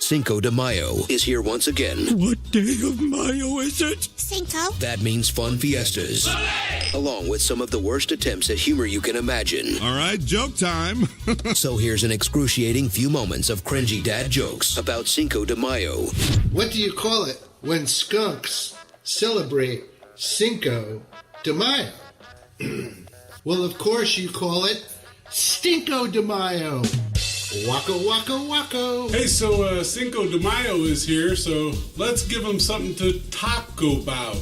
Cinco de Mayo is here once again. What day of Mayo is it? Cinco. That means fun fiestas, along with some of the worst attempts at humor you can imagine. All right, joke time. So here's an excruciating few moments of cringy dad jokes about Cinco de Mayo. What do you call it when skunks celebrate Cinco de Mayo? Well, of course you call it Stinko de Mayo. Waka waka waka. Hey, so Cinco de Mayo is here, so let's give them something to talk about.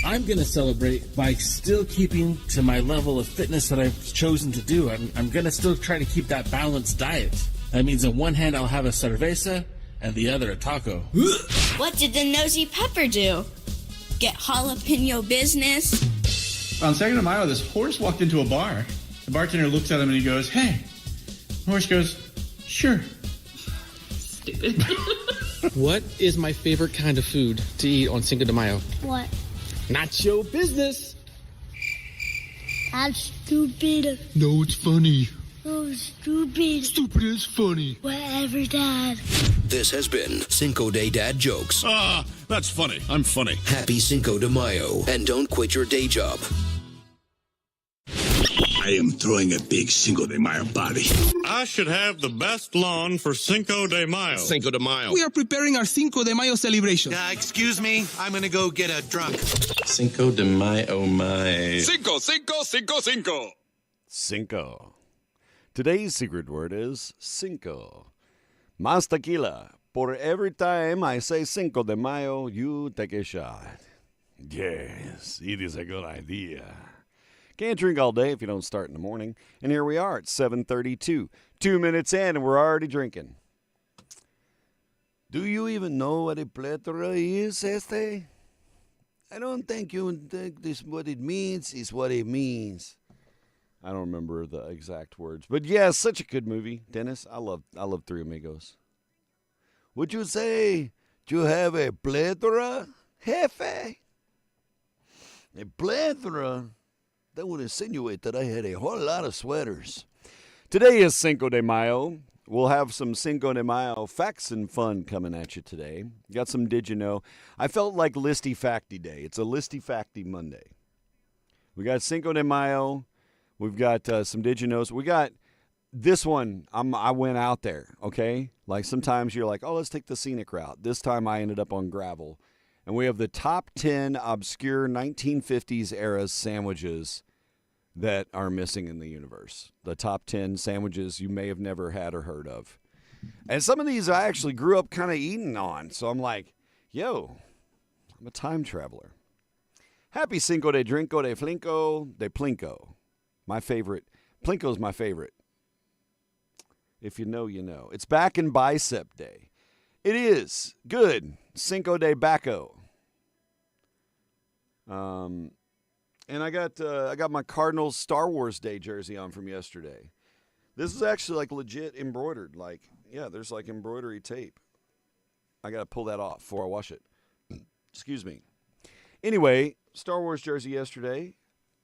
I'm going to celebrate by still keeping to my level of fitness that I've chosen to do. I'm going to still try to keep that balanced diet. That means on one hand I'll have a cerveza and the other a taco. What did the nosy pepper do? Get jalapeno business? On Cinco de Mayo, this horse walked into a bar. The bartender looks at him and he goes, "Hey." The horse goes, "Sure." Stupid. What is my favorite kind of food to eat on Cinco de Mayo? What? Not your business. That's stupid. No, it's funny. Oh, stupid. Stupid is funny. Whatever, Dad. This has been Cinco de Dad Jokes. That's funny. I'm funny. Happy Cinco de Mayo, and don't quit your day job. I am throwing a big Cinco de Mayo party. I should have the best lawn for Cinco de Mayo. Cinco de Mayo. We are preparing our Cinco de Mayo celebration. Excuse me, I'm gonna go get a drunk. Cinco de Mayo, my. Cinco, cinco, cinco, cinco. Cinco. Today's secret word is cinco. Más tequila. Por every time I say Cinco de Mayo, you take a shot. Yes, it is a good idea. Can't drink all day if you don't start in the morning. And here we are at 7:32. 2 minutes in and we're already drinking. Do you even know what a plethora is, Este? I don't think you think this what it means is what it means. I don't remember the exact words. But yeah, such a good movie, Dennis. I love Three Amigos. Would you say you have a plethora, Jefe? A plethora? That would insinuate that I had a whole lot of sweaters. Today is Cinco de Mayo. We'll have some Cinco de Mayo facts and fun coming at you today. Got some Did You Know? I felt like Listy Facty Day. It's a Listy Facty Monday. We got Cinco de Mayo. We've got some Did You Knows. We got this one. I went out there, okay? Like sometimes you're like, oh, let's take the scenic route. This time I ended up on gravel. And we have the top 10 obscure 1950s era sandwiches that are missing in the universe. The top 10 sandwiches you may have never had or heard of. And some of these I actually grew up kind of eating on. So I'm like, yo, I'm a time traveler. Happy Cinco de Drinko de Flinko de Plinko. My favorite. Plinko's my favorite. If you know, you know. It's back in Bicep Day. It is good. Cinco de Bacco. And I got my Cardinals Star Wars Day jersey on from yesterday. This is actually like legit embroidered. Like, yeah, there's like embroidery tape. I got to pull that off before I wash it. Excuse me. Anyway, Star Wars jersey yesterday.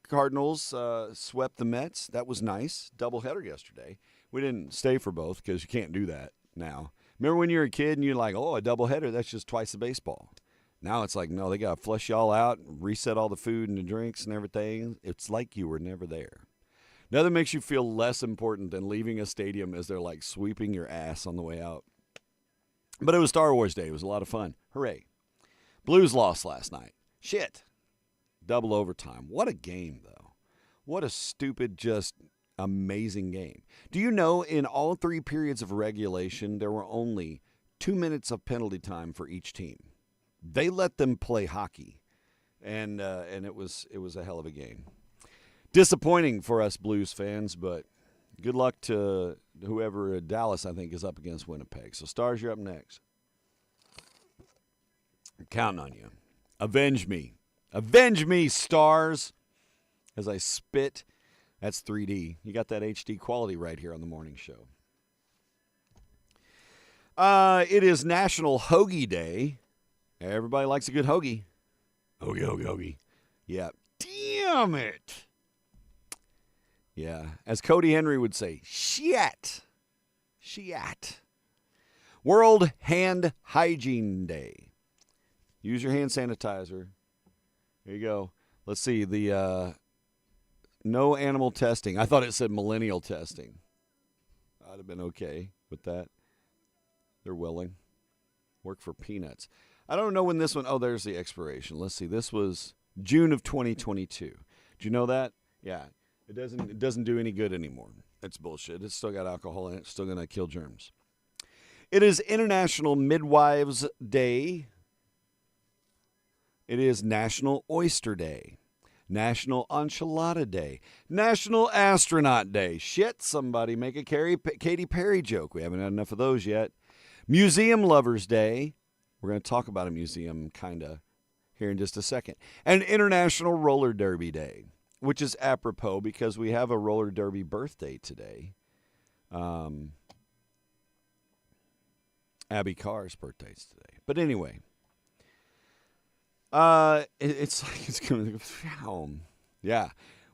Cardinals swept the Mets. That was nice. Doubleheader yesterday. We didn't stay for both because you can't do that now. Remember when you were a kid and you're like, oh, a doubleheader, that's just twice the baseball. Now it's like, no, they got to flush y'all out, reset all the food and the drinks and everything. It's like you were never there. Nothing makes you feel less important than leaving a stadium as they're like sweeping your ass on the way out. But it was Star Wars Day. It was a lot of fun. Hooray. Blues lost last night. Shit. Double overtime. What a game, though. What a stupid, just amazing game. Do you know in all 3 periods of regulation, there were only 2 minutes of penalty time for each team? They let them play hockey, and it was a hell of a game. Disappointing for us Blues fans, but good luck to whoever Dallas, I think, is up against Winnipeg. So, Stars, you're up next. I'm counting on you. Avenge me. Avenge me, Stars, as I spit. That's 3D. You got that HD quality right here on the morning show. It is National Hoagie Day. Everybody likes a good hoagie. Hoagie, hoagie, hoagie. Yeah. Damn it. Yeah. As Cody Henry would say, shit. Shit. World Hand Hygiene Day. Use your hand sanitizer. There you go. Let's see. The no animal testing. I thought it said millennial testing. I'd have been okay with that. They're willing. Work for peanuts. I don't know when this one. Oh, there's the expiration. Let's see. This was June of 2022. Do you know that? Yeah. It doesn't do any good anymore. It's bullshit. It's still got alcohol in it. It's still going to kill germs. It is International Midwives Day. It is National Oyster Day. National Enchilada Day. National Astronaut Day. Shit, somebody make a Katy Perry joke. We haven't had enough of those yet. Museum Lovers Day. We're going to talk about a museum, kind of, here in just a second. And International Roller Derby Day, which is apropos because we have a roller derby birthday today. Abby Carr's birthday's today. But anyway, it's like it's going to. Yeah,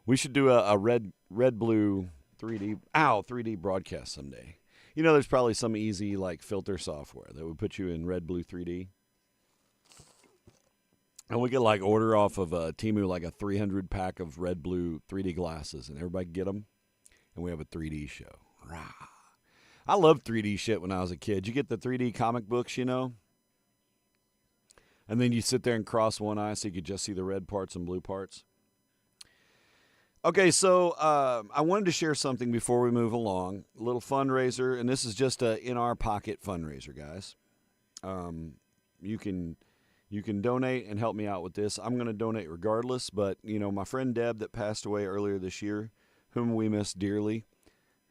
we should do a red blue 3D broadcast someday. You know, there's probably some easy like filter software that would put you in red blue 3D. And we could like order off of Temu like a 300 pack of red blue 3D glasses, and everybody get them, and we have a 3D show. Rah. I loved 3D shit when I was a kid. You get the 3D comic books, you know, and then you sit there and cross one eye so you could just see the red parts and blue parts. Okay, so I wanted to share something before we move along. A little fundraiser, and this is just a in-our-pocket fundraiser, guys. You can donate and help me out with this. I'm going to donate regardless, but, you know, my friend Deb that passed away earlier this year, whom we miss dearly,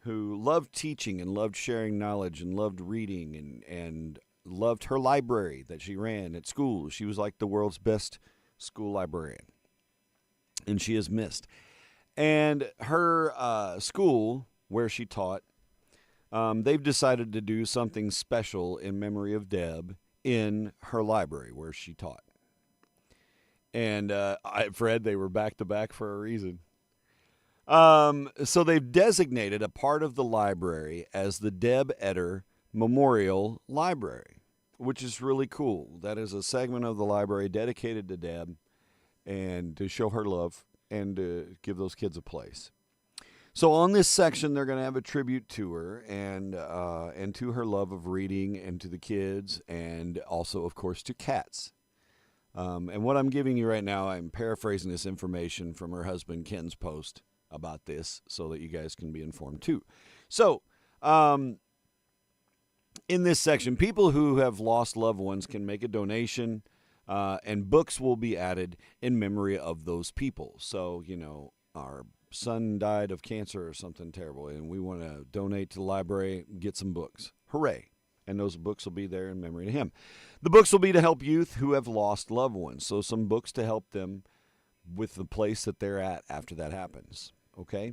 who loved teaching and loved sharing knowledge and loved reading and loved her library that she ran at school. She was like the world's best school librarian, and she is missed. And her school, where she taught, they've decided to do something special in memory of Deb in her library where she taught. And Fred, they were back to back for a reason. So they've designated a part of the library as the Deb Etter Memorial Library, which is really cool. That is a segment of the library dedicated to Deb and to show her love and to give those kids a place. So on this section, they're going to have a tribute to her and to her love of reading and to the kids and also, of course, to cats. And what I'm giving you right now, I'm paraphrasing this information from her husband Ken's post about this so that you guys can be informed too. So in this section, people who have lost loved ones can make a donation, and books will be added in memory of those people. So, you know, our son died of cancer or something terrible, and we want to donate to the library, get some books. Hooray. And those books will be there in memory to him. The books will be to help youth who have lost loved ones. So some books to help them with the place that they're at after that happens. Okay?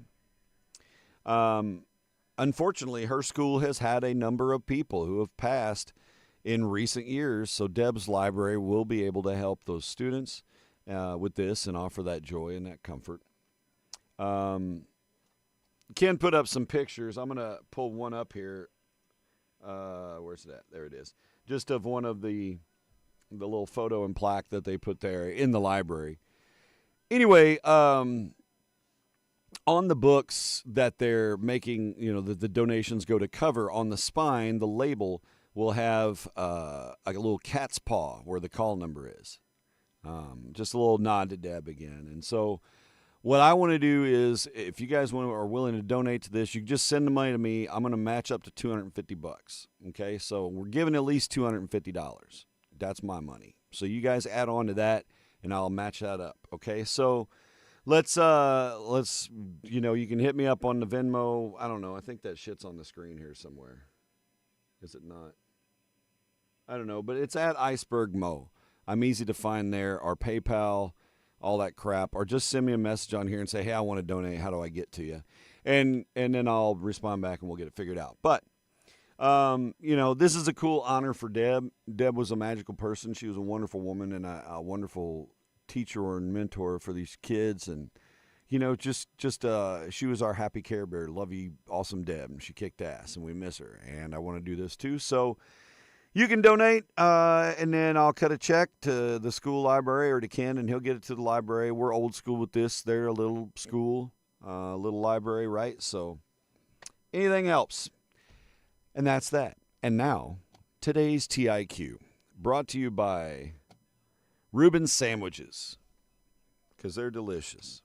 Unfortunately, her school has had a number of people who have passed in recent years, so Deb's library will be able to help those students with this and offer that joy and that comfort. Ken put up some pictures. I'm going to pull one up here. Where's it at? There it is. Just of one of the little photo and plaque that they put there in the library. Anyway, on the books that they're making, you know, the donations go to cover, on the spine, the label will have a little cat's paw where the call number is. Just a little nod to Deb again. And so what I want to do is, if you guys are willing to donate to this, you just send the money to me. I'm going to match up to $250. Okay, so we're giving at least $250. That's my money. So you guys add on to that, and I'll match that up. Okay, so let's you know, you can hit me up on the Venmo. I don't know. I think that shit's on the screen here somewhere. Is it not? I don't know, but it's at Iceburg Mo. I'm easy to find there. Our PayPal, all that crap, or just send me a message on here and say, hey, I want to donate. How do I get to you? And then I'll respond back and we'll get it figured out. But, you know, this is a cool honor for Deb. Deb was a magical person. She was a wonderful woman and a wonderful teacher and mentor for these kids. And, you know, just she was our happy Care Bear. Love you, awesome Deb. And she kicked ass and we miss her. And I want to do this too. So You can donate, and then I'll cut a check to the school library or to Ken, and he'll get it to the library. We're old school with this. They're a little school, little library, right? So anything helps. And that's that. And now, today's TIQ, brought to you by Reuben's Sandwiches, because they're delicious.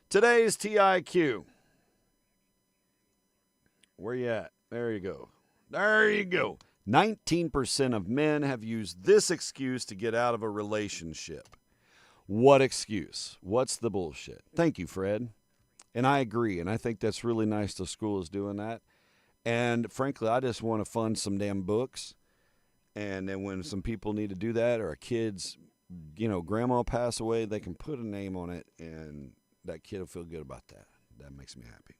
Today's TIQ. Where you at? There you go. There you go. 19% of men have used this excuse to get out of a relationship. What excuse? What's the bullshit? Thank you, Fred. And I agree, and I think that's really nice the school is doing that. And frankly, I just want to fund some damn books. And then when some people need to do that, or a kid's, grandma pass away, they can put a name on it, and that kid will feel good about that. That makes me happy.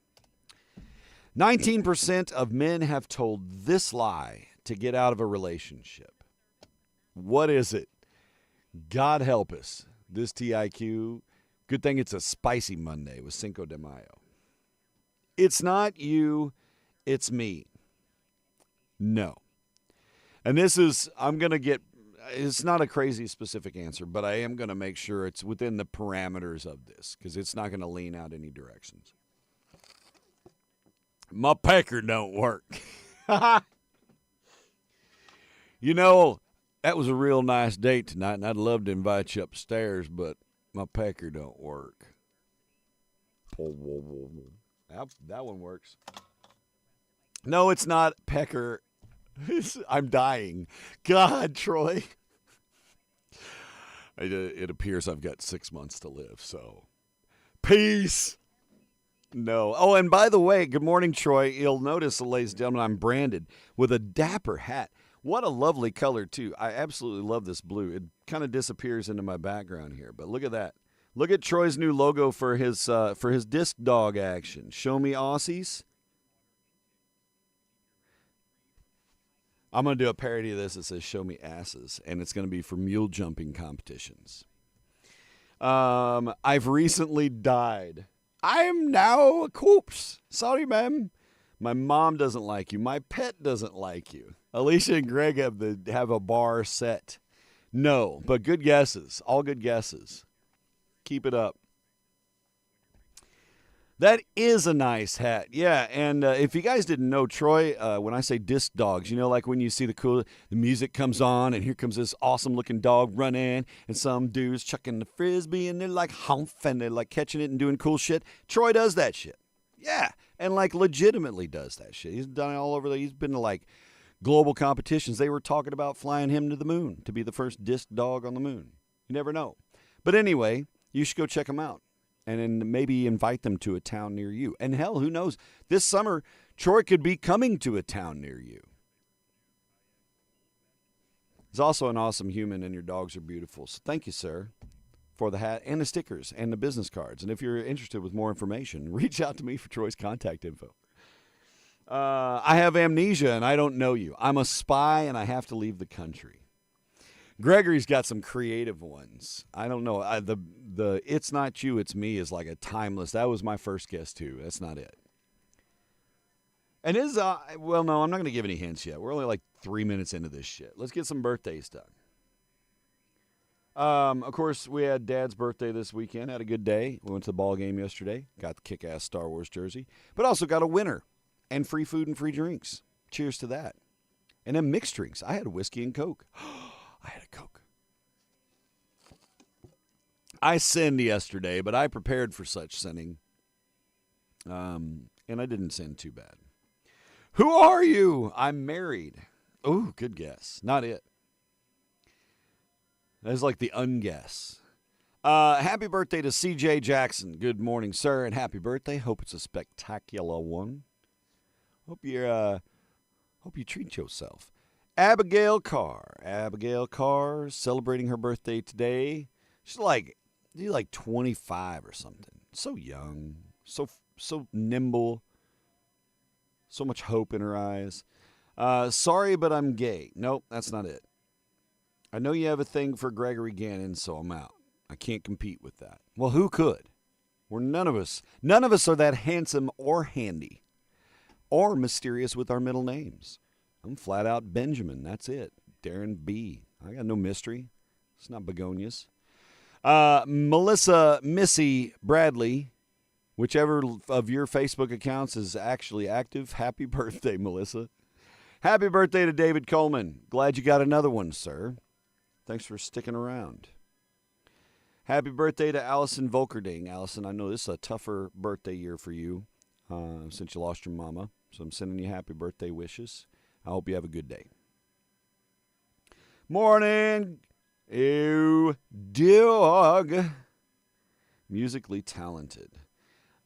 19% of men have told this lie to get out of a relationship. What is it? God help us. This TIQ, good thing it's a spicy Monday with Cinco de Mayo. It's not you, it's me. No. And this is, it's not a crazy specific answer, but I am going to make sure it's within the parameters of this, because it's not going to lean out any directions. My pecker don't work. That was a real nice date tonight, and I'd love to invite you upstairs, but my pecker don't work. That one works. No, it's not pecker. I'm dying. God, Troy. It appears I've got 6 months to live, so peace. No. Oh, and by the way, good morning, Troy. You'll notice, ladies and gentlemen, I'm branded with a dapper hat. What a lovely color, too. I absolutely love this blue. It kind of disappears into my background here, but look at that. Look at Troy's new logo for his disc dog action. Show me Aussies. I'm going to do a parody of this that says show me asses, and it's going to be for mule jumping competitions. I've recently died. I am now a corpse. Sorry, ma'am. My mom doesn't like you. My pet doesn't like you. Alicia and Greg have a bar set. No, but good guesses. All good guesses. Keep it up. That is a nice hat. Yeah, and if you guys didn't know, Troy, when I say disc dogs, like when you see the music comes on and here comes this awesome-looking dog running and some dude's chucking the frisbee and they're like humph and they're like catching it and doing cool shit. Troy does that shit. Yeah, and like legitimately does that shit. He's done it all over. He's been to like global competitions. They were talking about flying him to the moon to be the first disc dog on the moon. You never know. But anyway, you should go check him out. And then maybe invite them to a town near you. And hell, who knows? This summer, Troy could be coming to a town near you. He's also an awesome human, and your dogs are beautiful. So thank you, sir, for the hat and the stickers and the business cards. And if you're interested with more information, reach out to me for Troy's contact info. I have amnesia, and I don't know you. I'm a spy, and I have to leave the country. Gregory's got some creative ones. I don't know. The it's not you, it's me is like a timeless. That was my first guess, too. That's not it. And no, I'm not going to give any hints yet. We're only like 3 minutes into this shit. Let's get some birthdays done. Of course, we had Dad's birthday this weekend. Had a good day. We went to the ball game yesterday. Got the kick-ass Star Wars jersey. But also got a winner and free food and free drinks. Cheers to that. And then mixed drinks. I had a whiskey and Coke. I had a Coke. I sinned yesterday, but I prepared for such sinning. And I didn't sin too bad. Who are you? I'm married. Oh, good guess. Not it. That's like the unguess. Happy birthday to CJ Jackson. Good morning, sir, and happy birthday. Hope it's a spectacular one. Hope you treat yourself. Abigail Carr celebrating her birthday today. She's like 25 or something. So young, so nimble, so much hope in her eyes. Sorry, but I'm gay. Nope, that's not it. I know you have a thing for Gregory Gannon, so I'm out. I can't compete with that. Well, who could? None of us are that handsome or handy or mysterious with our middle names. I'm flat out Benjamin. That's it. Darren B. I got no mystery. It's not begonias. Melissa Missy Bradley, whichever of your Facebook accounts is actually active, happy birthday, Melissa. Happy birthday to David Coleman. Glad you got another one, sir. Thanks for sticking around. Happy birthday to Allison Volkerding. Allison, I know this is a tougher birthday year for you since you lost your mama. So I'm sending you happy birthday wishes. I hope you have a good day. Morning, ew, dog. Musically talented.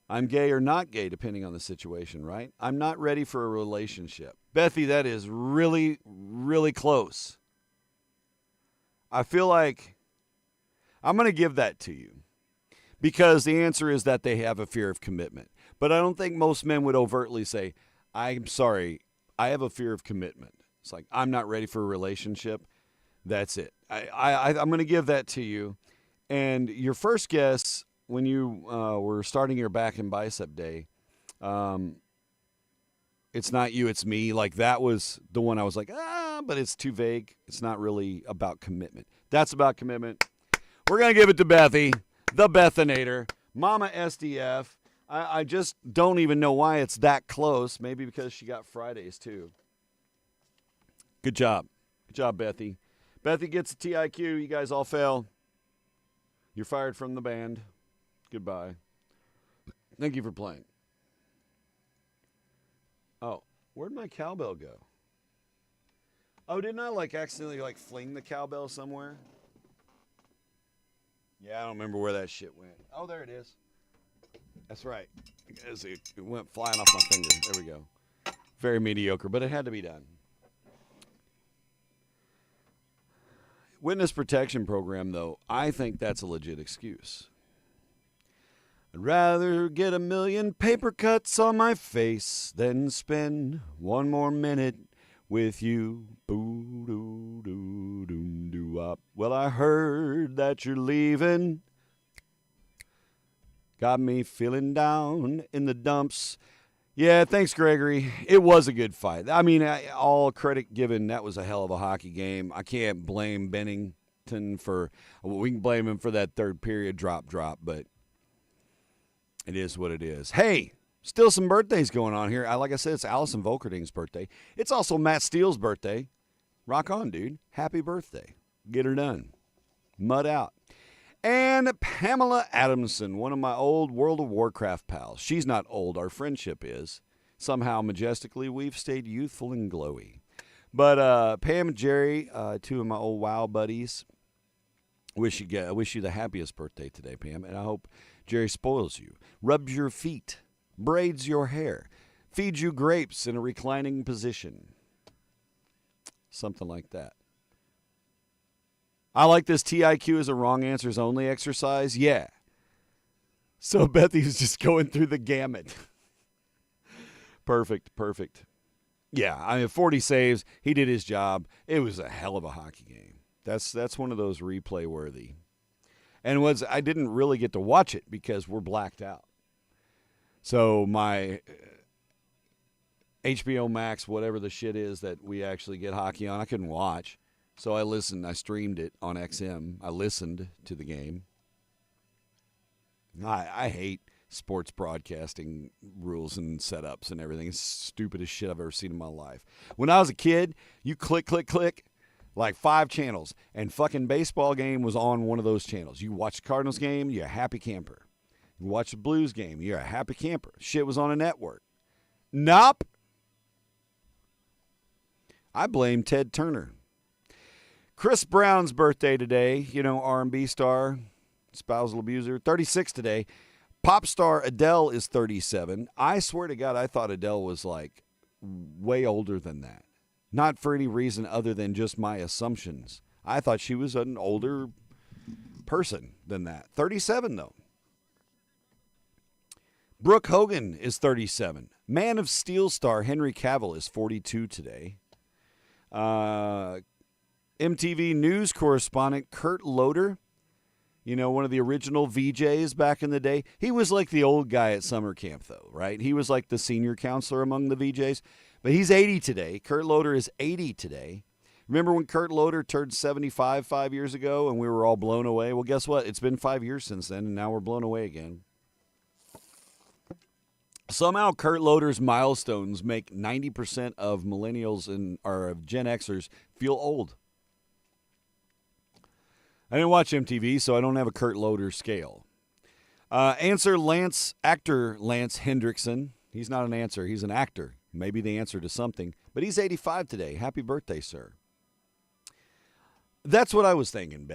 I'm gay or not gay, depending on the situation, right? I'm not ready for a relationship. Bethy, that is really, really close. I feel like I'm going to give that to you because the answer is that they have a fear of commitment. But I don't think most men would overtly say, I'm sorry, I have a fear of commitment. It's like, I'm not ready for a relationship. That's it. I'm going to give that to you. And your first guess, when you were starting your back and bicep day, it's not you, it's me. Like, that was the one I was like, but it's too vague. It's not really about commitment. That's about commitment. We're going to give it to Bethy, the Bethinator, Mama SDF. I just don't even know why it's that close. Maybe because she got Fridays, too. Good job. Good job, Bethy. Bethy gets a TIQ. You guys all fail. You're fired from the band. Goodbye. Thank you for playing. Oh, where'd my cowbell go? Oh, didn't I accidentally fling the cowbell somewhere? Yeah, I don't remember where that shit went. Oh, there it is. That's right. It went flying off my finger. There we go. Very mediocre, but it had to be done. Witness protection program, though, I think that's a legit excuse. I'd rather get 1 million paper cuts on my face than spend one more minute with you. Boo doo doo doo doo up. Well, I heard that you're leaving. Got me feeling down in the dumps. Yeah, thanks, Gregory. It was a good fight. I mean, all credit given, that was a hell of a hockey game. I can't blame Bennington for, we can blame him for that third period drop, but it is what it is. Hey, still some birthdays going on here. Like I said, it's Allison Volkerding's birthday. It's also Matt Steele's birthday. Rock on, dude. Happy birthday. Get her done. Mud out. And Pamela Adamson, one of my old World of Warcraft pals. She's not old. Our friendship is. Somehow, majestically, we've stayed youthful and glowy. But Pam and Jerry, two of my old WoW buddies, wish you the happiest birthday today, Pam. And I hope Jerry spoils you, rubs your feet, braids your hair, feeds you grapes in a reclining position. Something like that. I like this TIQ as a wrong answers only exercise. Yeah. So Bethy's just going through the gamut. Perfect. Yeah, I mean, 40 saves. He did his job. It was a hell of a hockey game. That's one of those replay worthy. And I didn't really get to watch it because we're blacked out. So my HBO Max, whatever the shit is that we actually get hockey on, I couldn't watch. So I streamed it on XM. I listened to the game. I hate sports broadcasting rules and setups and everything. It's the stupidest shit I've ever seen in my life. When I was a kid, you click, like 5 channels, and fucking baseball game was on one of those channels. You watch the Cardinals game, you're a happy camper. You watch the Blues game, you're a happy camper. Shit was on a network. Nope. I blame Ted Turner. Chris Brown's birthday today, R&B star, spousal abuser, 36 today. Pop star Adele is 37. I swear to God, I thought Adele was way older than that. Not for any reason other than just my assumptions. I thought she was an older person than that. 37, though. Brooke Hogan is 37. Man of Steel star Henry Cavill is 42 today. MTV News correspondent Kurt Loder, one of the original VJs back in the day. He was like the old guy at summer camp, though, right? He was like the senior counselor among the VJs. But he's 80 today. Kurt Loder is 80 today. Remember when Kurt Loder turned 75 5 years ago and we were all blown away? Well, guess what? It's been 5 years since then, and now we're blown away again. Somehow Kurt Loder's milestones make 90% of millennials or of Gen Xers feel old. I didn't watch MTV, so I don't have a Kurt Loder scale. Actor Lance Hendrickson. He's not an answer. He's an actor. Maybe the answer to something. But he's 85 today. Happy birthday, sir. That's what I was thinking,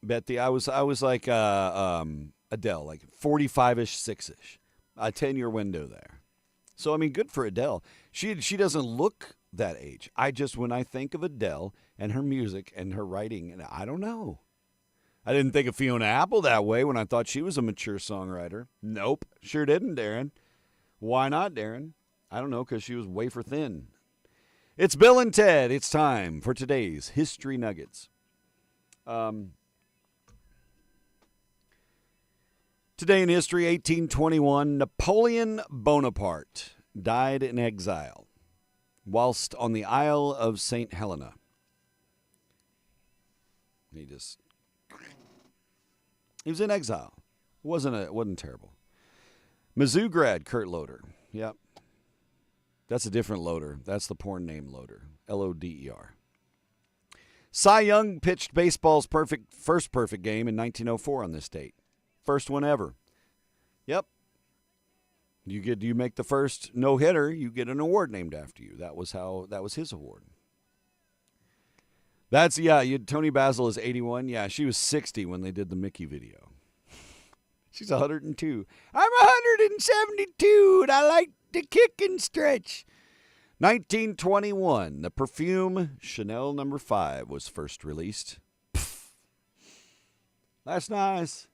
Bethy. I was like Adele, like 45-ish, 6-ish. A 10-year window there. So, I mean, good for Adele. She doesn't look that age. When I think of Adele and her music and her writing, and I don't know. I didn't think of Fiona Apple that way when I thought she was a mature songwriter. Nope. Sure didn't, Darren. Why not, Darren? I don't know, because she was wafer thin. It's Bill and Ted. It's time for today's History Nuggets. Today in history, 1821, Napoleon Bonaparte died in exile whilst on the Isle of St. Helena. He was in exile. It wasn't terrible. Mizzou grad Kurt Loder. Yep. That's a different Loder. That's the porn name Loder. Loder. Cy Young pitched baseball's first perfect game in 1904 on this date. First one ever. Yep. You make the first no-hitter, you get an award named after you. That was his award. Tony Basil is 81. Yeah, she was 60 when they did the Mickey video. She's 102. I'm 172 and I like to kick and stretch. 1921, the perfume Chanel No. 5 was first released. Pfft. That's nice.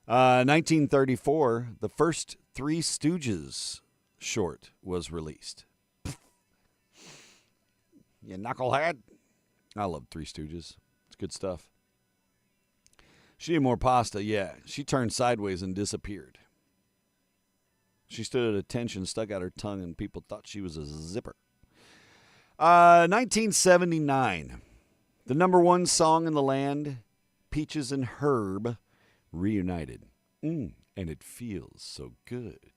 1934, the first Three Stooges short was released. Pfft. You knucklehead. I love Three Stooges. It's good stuff. She ate more pasta, yeah. She turned sideways and disappeared. She stood at attention, stuck out her tongue, and people thought she was a zipper. 1979, the number one song in the land, Peaches and Herb, reunited. And it feels so good.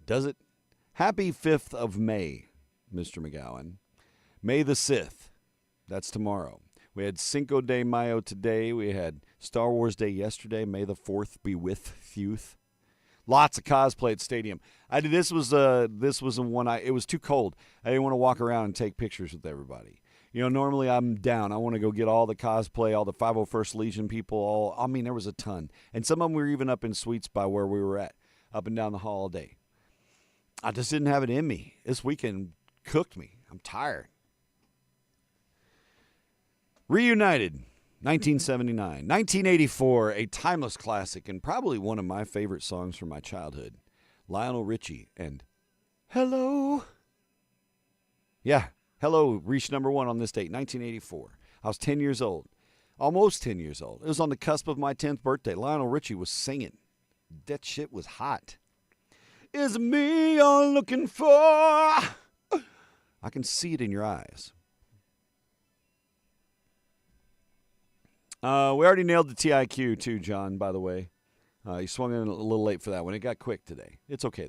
Does it? Happy 5th of May, Mr. McGowan. May the 6th. That's tomorrow. We had Cinco de Mayo today. We had Star Wars Day yesterday. May the 4th be with you. Lots of cosplay at Stadium. This was one it was too cold. I didn't want to walk around and take pictures with everybody. You know, normally I'm down. I want to go get all the cosplay, all the 501st Legion people. There was a ton. And some of them were even up in suites by where we were at, up and down the hall all day. I just didn't have it in me. This weekend cooked me. I'm tired. Reunited, 1979. 1984, a timeless classic and probably one of my favorite songs from my childhood. Lionel Richie and Hello. Yeah, Hello reached number one on this date, 1984. I was 10 years old, almost 10 years old. It was on the cusp of my 10th birthday. Lionel Richie was singing. That shit was hot. Is me you're looking for? I can see it in your eyes. We already nailed the TIQ too, John, by the way. You swung in a little late for that one. It got quick today. It's okay,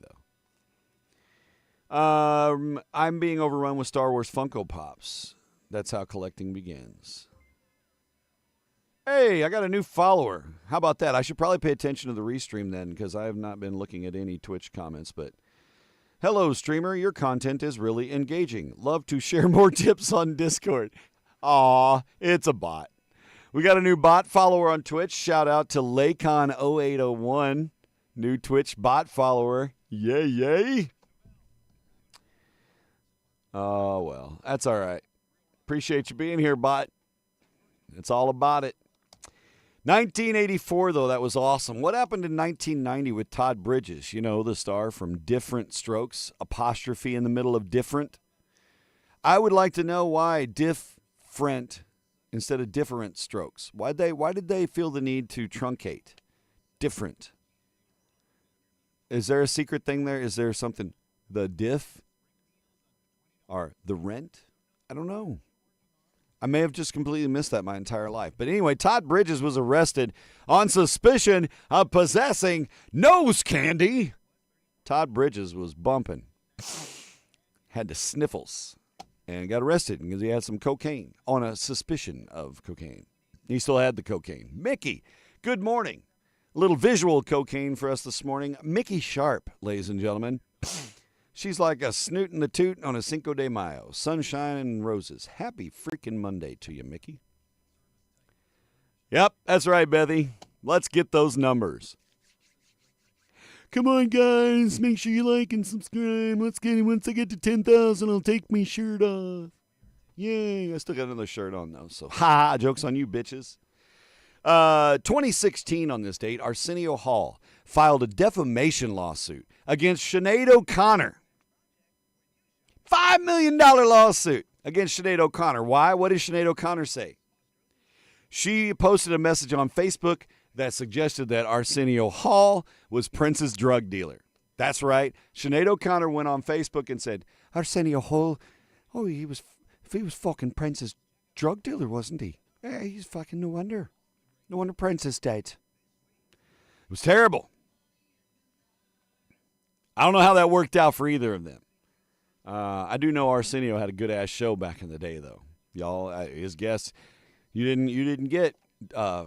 though. I'm being overrun with Star Wars Funko Pops. That's how collecting begins. Hey, I got a new follower. How about that? I should probably pay attention to the restream then, because I have not been looking at any Twitch comments. But hello, streamer. Your content is really engaging. Love to share more tips on Discord. Aw, it's a bot. We got a new bot follower on Twitch. Shout out to Laycon0801, new Twitch bot follower. Yay, yay. Oh, well, that's all right. Appreciate you being here, bot. It's all about it. 1984, though, that was awesome. What happened in 1990 with Todd Bridges? You know, the star from Different Strokes, apostrophe in the middle of different. I would like to know why different instead of different strokes. Why did they feel the need to truncate? Different. Is there a secret thing there? Is there something the diff or the rent. I don't know. I may have just completely missed that my entire life. But anyway, Todd Bridges was arrested on suspicion of possessing nose candy. Todd Bridges was bumping, had the sniffles, and got arrested because he had some cocaine on a suspicion of cocaine. He still had the cocaine. Mickey, good morning. A little visual cocaine for us this morning. Mickey Sharp, ladies and gentlemen. She's like a snoot in the toot on a Cinco de Mayo. Sunshine and roses. Happy freaking Monday to you, Mickey. Yep, that's right, Bethy. Let's get those numbers. Come on, guys. Make sure you like and subscribe. Let's get it. Once I get to 10,000, I'll take my shirt off. Yay. I still got another shirt on, though. So, ha, joke's on you, bitches. 2016 on this date, Arsenio Hall filed a defamation lawsuit against Sinead O'Connor. $5 million lawsuit against Sinead O'Connor. Why? What did Sinead O'Connor say? She posted a message on Facebook that suggested that Arsenio Hall was Prince's drug dealer. That's right. Sinead O'Connor went on Facebook and said, Arsenio Hall, he was fucking Prince's drug dealer, wasn't he? Yeah, he's fucking no wonder. No wonder Prince is dead. It was terrible. I don't know how that worked out for either of them. I do know Arsenio had a good ass show back in the day, though. Y'all, his guests, you didn't get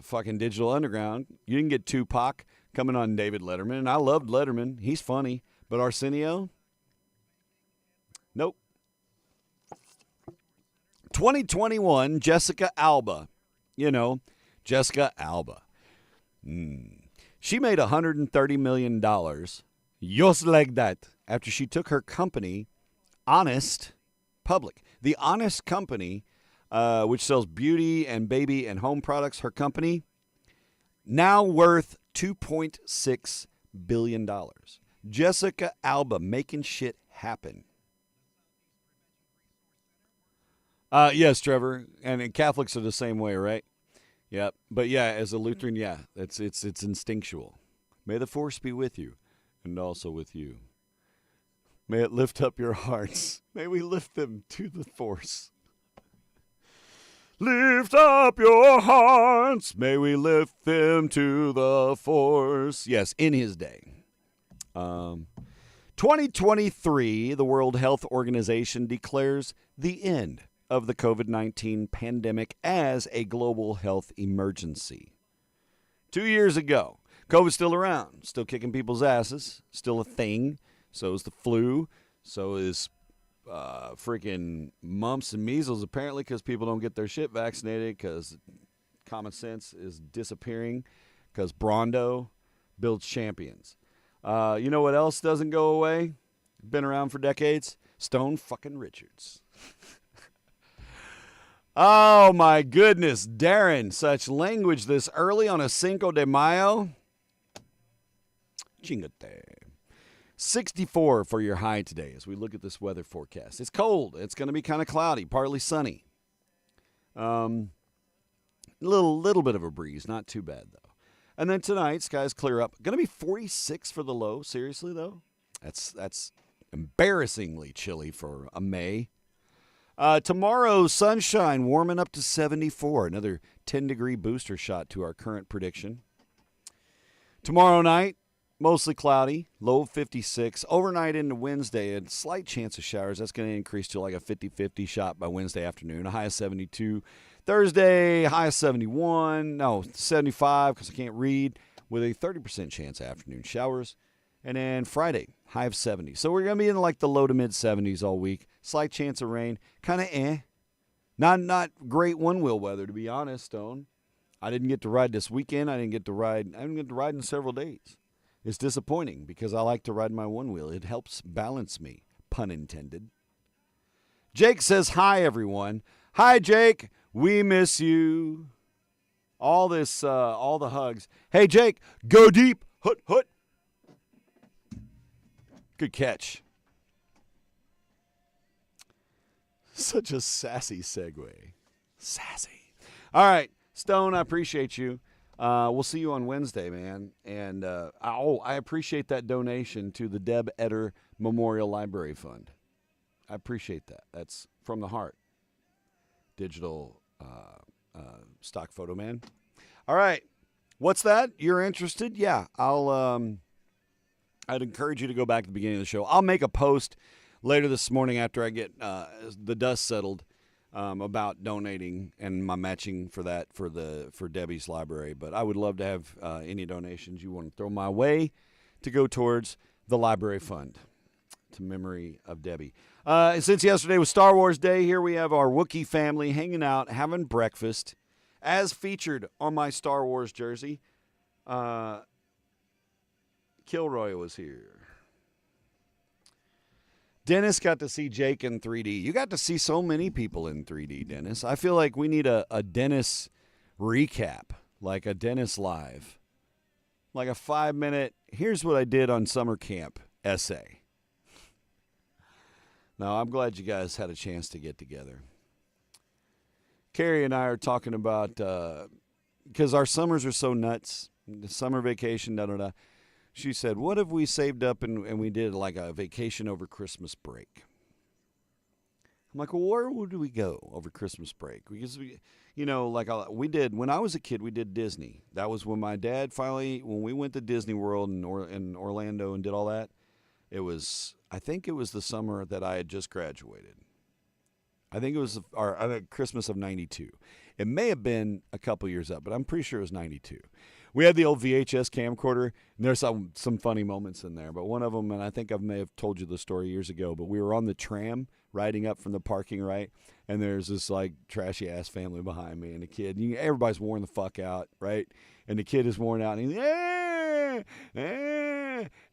fucking Digital Underground. You didn't get Tupac coming on David Letterman, and I loved Letterman. He's funny, but Arsenio, nope. 2021, Jessica Alba. You know, Jessica Alba. She made $130 million just like that after she took her company, Honest, public. The Honest Company, which sells beauty and baby and home products, her company, now worth $2.6 billion. Jessica Alba making shit happen. Yes, Trevor, and Catholics are the same way, right? Yeah, but yeah, as a Lutheran, yeah, it's instinctual. May the force be with you, and also with you. May it lift up your hearts. May we lift them to the force. Lift up your hearts. May we lift them to the force. Yes, in his day. 2023, the World Health Organization declares the end of the COVID-19 pandemic as a global health emergency. 2 years ago, COVID's still around, still kicking people's asses, still a thing. So is the flu. So is freaking mumps and measles, apparently, because people don't get their shit vaccinated, because common sense is disappearing, because Brondo builds champions. You know what else doesn't go away? Been around for decades? Stone fucking Richards. Oh, my goodness. Darren, such language this early on a Cinco de Mayo. Chingate. 64 for your high today as we look at this weather forecast. It's cold. It's going to be kind of cloudy, partly sunny. Little bit of a breeze. Not too bad, though. And then tonight, skies clear up. Going to be 46 for the low. Seriously, though? That's embarrassingly chilly for a May. Tomorrow, sunshine, warming up to 74. Another 10-degree booster shot to our current prediction. Tomorrow night, mostly cloudy, low of 56. Overnight into Wednesday, a slight chance of showers. That's going to increase to like a 50-50 shot by Wednesday afternoon. A high of 72. Thursday, high of 71. No, 75 because I can't read, with a 30% chance of afternoon showers. And then Friday, high of 70. So we're going to be in like the low to mid 70s all week. Slight chance of rain. Kind of Not great one-wheel weather, to be honest, Stone. I didn't get to ride this weekend. I didn't get to ride in several days. It's disappointing because I like to ride my one wheel. It helps balance me, pun intended. Jake says, hi, everyone. Hi, Jake. We miss you. All the hugs. Hey, Jake, go deep. Hut, hut. Good catch. Such a sassy segue. Sassy. All right, Stone, I appreciate you. We'll see you on Wednesday, man. And I appreciate that donation to the Deb Etter Memorial Library Fund. I appreciate that. That's from the heart. Digital stock photo man. All right. What's that? You're interested? Yeah. I'd encourage you to go back to the beginning of the show. I'll make a post later this morning after I get the dust settled about donating and my matching for that for Debbie's library. But I would love to have any donations you want to throw my way to go towards the library fund to memory of Debbie. Since yesterday was Star Wars Day, here we have our Wookiee family hanging out, having breakfast, as featured on my Star Wars jersey. Kilroy was here. Dennis got to see Jake in 3D. You got to see so many people in 3D, Dennis. I feel like we need a Dennis recap, like a Dennis Live. Like a 5-minute, here's what I did on summer camp essay. Now, I'm glad you guys had a chance to get together. Carrie and I are talking about, because our summers are so nuts, the summer vacation, da-da-da. She said, what if we saved up and we did like a vacation over Christmas break? I'm like, well, where would we go over Christmas break? Because, we did, when I was a kid, we did Disney. That was when my dad when we went to Disney World in Orlando and did all that, I think it was the summer that I had just graduated. I think it was Christmas of 92. It may have been a couple years up, but I'm pretty sure it was 92. We had the old VHS camcorder, and there's some funny moments in there. But one of them, and I think I may have told you the story years ago, but we were on the tram riding up from the parking, right? And there's this, like, trashy-ass family behind me and a kid. And everybody's worn the fuck out, right? And the kid is worn out, and he's,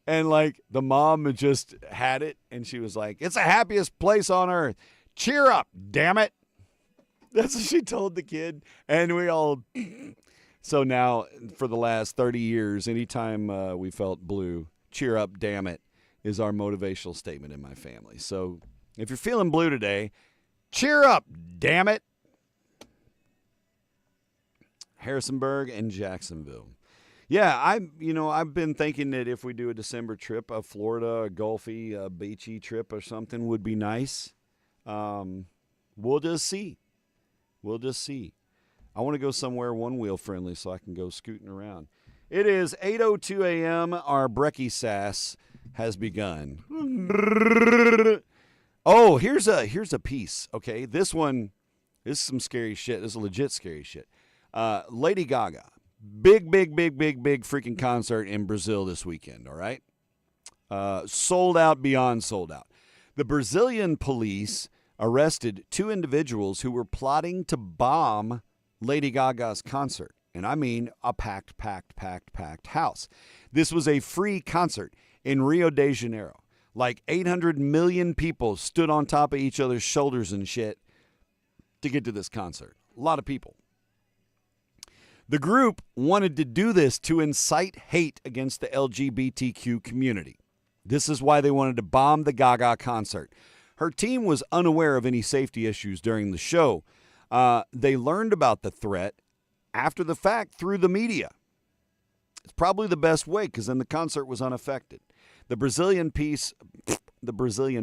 and, like, the mom had just had it, and she was like, it's the happiest place on earth. Cheer up, damn it. That's what she told the kid. And we all... So now, for the last 30 years, anytime we felt blue, cheer up, damn it, is our motivational statement in my family. So if you're feeling blue today, cheer up, damn it. Harrisonburg and Jacksonville. Yeah, I've been thinking that if we do a December trip, a Florida, a Gulfy, a beachy trip or something would be nice. We'll just see. I want to go somewhere one-wheel friendly so I can go scooting around. It is 8:02 a.m. Our brekkie sass has begun. Oh, here's a piece. Okay, this is some scary shit. This is legit scary shit. Lady Gaga, big freaking concert in Brazil this weekend. All right, sold out beyond sold out. The Brazilian police arrested 2 individuals who were plotting to bomb Lady Gaga's concert. And I mean a packed house. This was a free concert in Rio de Janeiro. Like 800 million people stood on top of each other's shoulders and shit to get to this concert. A lot of people. The group wanted to do this to incite hate against the LGBTQ community. This is why they wanted to bomb the Gaga concert. Her team was unaware of any safety issues during the show. They learned about the threat after the fact through the media. It's probably the best way because then the concert was unaffected. The Brazilian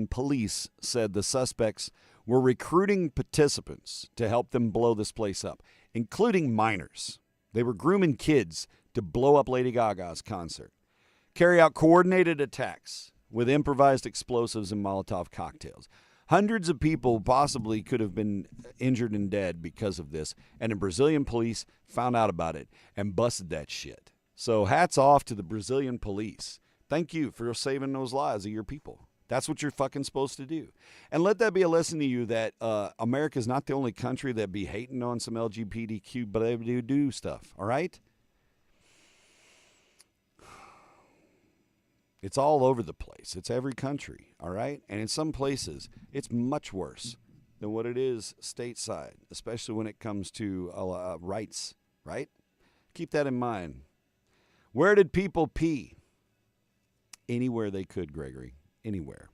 police said the suspects were recruiting participants to help them blow this place up, including minors. They were grooming kids to blow up Lady Gaga's concert, carry out coordinated attacks with improvised explosives and Molotov cocktails. Hundreds of people possibly could have been injured and dead because of this, and the Brazilian police found out about it and busted that shit. So hats off to the Brazilian police. Thank you for saving those lives of your people. That's what you're fucking supposed to do. And let that be a lesson to you that America's not the only country that be hating on some LGBTQ, but they do stuff, all right? It's all over the place. It's every country, all right? And in some places, it's much worse than what it is stateside, especially when it comes to rights, right? Keep that in mind. Where did people pee? Anywhere they could, Gregory. Anywhere.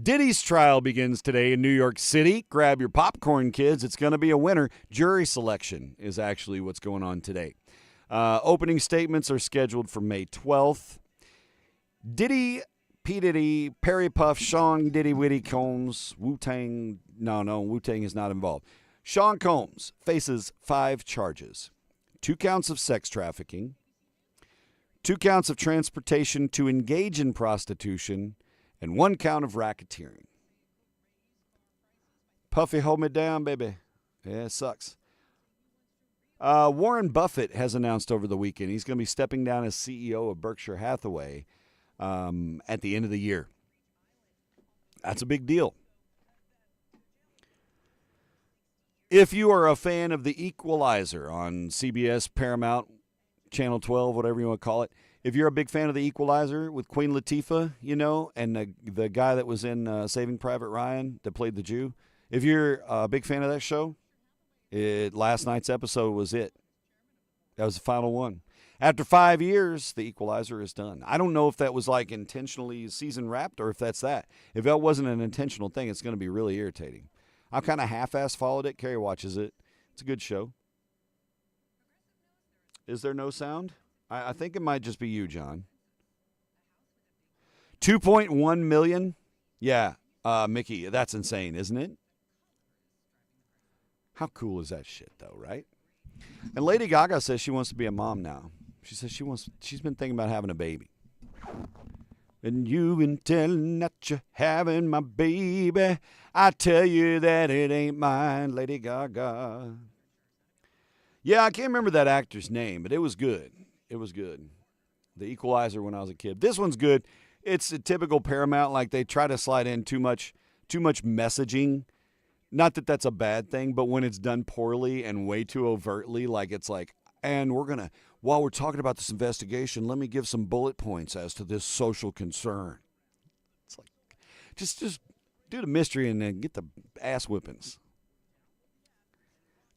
Diddy's trial begins today in New York City. Grab your popcorn, kids. It's going to be a winner. Jury selection is actually what's going on today. Opening statements are scheduled for May 12th. Diddy, P. Diddy, Perry Puff, Sean Diddy Witty Combs, Wu-Tang. No, Wu-Tang is not involved. Sean Combs faces 5 charges. 2 counts of sex trafficking, 2 counts of transportation to engage in prostitution, and 1 count of racketeering. Puffy, hold me down, baby. Yeah, it sucks. Warren Buffett has announced over the weekend he's going to be stepping down as CEO of Berkshire Hathaway at the end of the year. That's a big deal. If you are a fan of The Equalizer on CBS, Paramount, Channel 12, whatever you want to call it, if you're a big fan of The Equalizer with Queen Latifah, and the guy that was in Saving Private Ryan that played the Jew, if you're a big fan of that show, last night's episode was it. That was the final one. After 5 years, The Equalizer is done. I don't know if that was like intentionally season wrapped or if that's that. If that wasn't an intentional thing, it's going to be really irritating. I've kind of half-ass followed it. Carrie watches it. It's a good show. Is there no sound? I think it might just be you, John. 2.1 million? Yeah, Mickey, that's insane, isn't it? How cool is that shit, though, right? And Lady Gaga says she wants to be a mom now. She says she's been thinking about having a baby. And you've been telling that you're having my baby. I tell you that it ain't mine, Lady Gaga. Yeah, I can't remember that actor's name, but it was good. It was good. The Equalizer when I was a kid. This one's good. It's a typical Paramount, like they try to slide in too much messaging. Not that that's a bad thing, but when it's done poorly and way too overtly, like it's like, and while we're talking about this investigation, let me give some bullet points as to this social concern. It's like, just do the mystery and then get the ass whippings.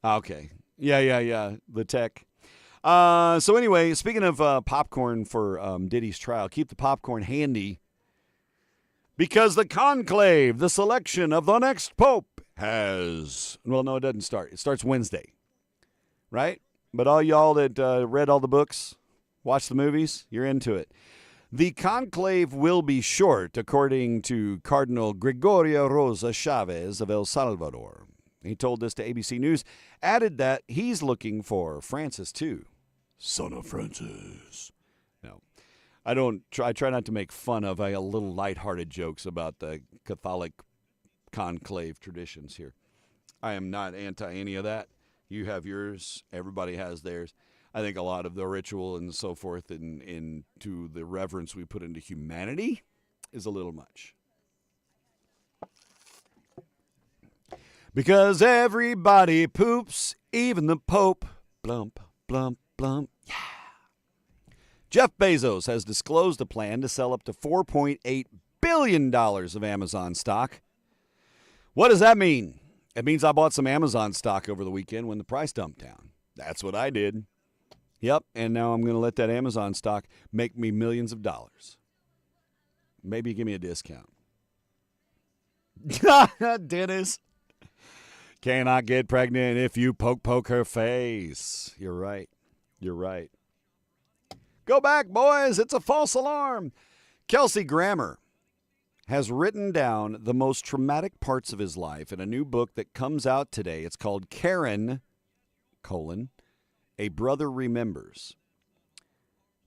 Okay. Yeah. The tech. So anyway, speaking of popcorn for Diddy's trial, keep the popcorn handy because the conclave, the selection of the next pope it doesn't start. It starts Wednesday, right? But all y'all that read all the books, watched the movies, you're into it. The conclave will be short, according to Cardinal Gregorio Rosa Chavez of El Salvador. He told this to ABC News, added that he's looking for Francis too. Son of Francis. No, I try not to make fun of little lighthearted jokes about the Catholic conclave traditions here. I am not anti any of that. You have yours. Everybody has theirs. I think a lot of the ritual and so forth into the reverence we put into humanity is a little much. Because everybody poops, even the Pope. Blump, blump, blump. Yeah. Jeff Bezos has disclosed a plan to sell up to $4.8 billion of Amazon stock. What does that mean? It means I bought some Amazon stock over the weekend when the price dumped down. That's what I did. Yep, and now I'm going to let that Amazon stock make me millions of dollars. Maybe give me a discount. Dennis. Cannot get pregnant if you poke her face. You're right. Go back, boys. It's a false alarm. Kelsey Grammer has written down the most traumatic parts of his life in a new book that comes out today. It's called Karen, A Brother Remembers.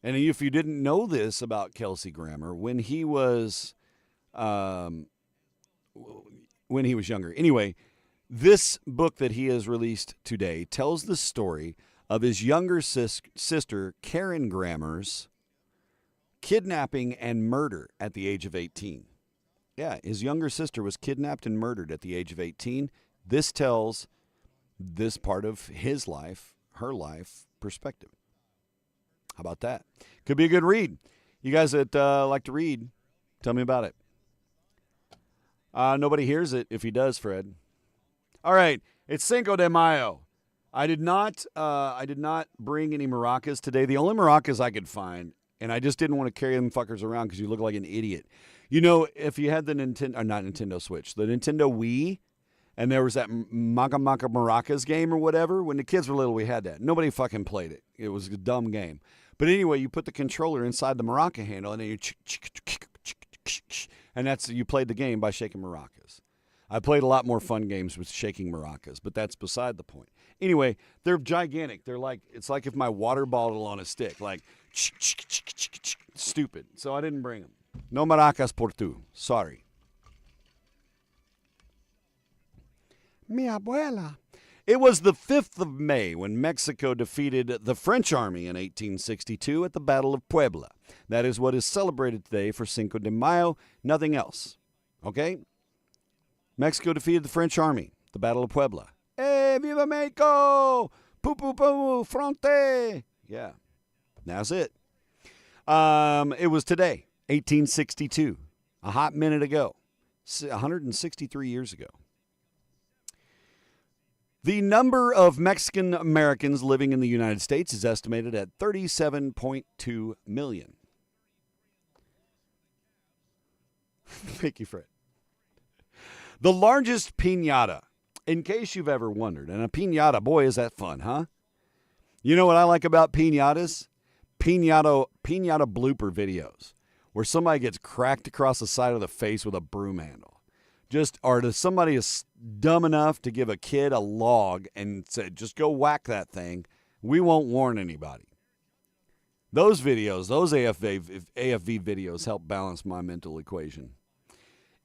And if you didn't know this about Kelsey Grammer, when he was younger. Anyway, this book that he has released today tells the story of his younger sister, Karen Grammer's kidnapping and murder at the age of 18. Yeah, his younger sister was kidnapped and murdered at the age of 18. This tells this part of his life, her life, perspective. How about that? Could be a good read. You guys that like to read, tell me about it. Nobody hears it. If he does, Fred. All right, it's Cinco de Mayo. I did not bring any maracas today. The only maracas I could find, And I just didn't want to carry them fuckers around because you look like an idiot. You know, if you had the not Nintendo Switch, the Nintendo Wii, and there was that Maka Maka Maracas game or whatever, when the kids were little, we had that. Nobody fucking played it. It was a dumb game. But anyway, you put the controller inside the maraca handle, and then you played the game by shaking maracas. I played a lot more fun games with shaking maracas, but that's beside the point. Anyway, they're gigantic. It's like if my water bottle on a stick, like stupid. So I didn't bring them. No maracas por tu. Sorry. Mi abuela. It was the 5th of May when Mexico defeated the French army in 1862 at the Battle of Puebla. That is what is celebrated today for Cinco de Mayo, nothing else. Okay? Mexico defeated the French army, the Battle of Puebla. Hey, viva Mexico! Poo poo poo, fronte! Yeah, that's it. It was today, 1862, a hot minute ago, 163 years ago. The number of Mexican Americans living in the United States is estimated at 37.2 million. Thank you, Fred. The largest piñata, in case you've ever wondered, and a piñata, boy, is that fun, huh? You know what I like about piñatas? Piñata blooper videos, where somebody gets cracked across the side of the face with a broom handle. Somebody is dumb enough to give a kid a log and say, just go whack that thing. We won't warn anybody. Those videos, those AFV videos help balance my mental equation.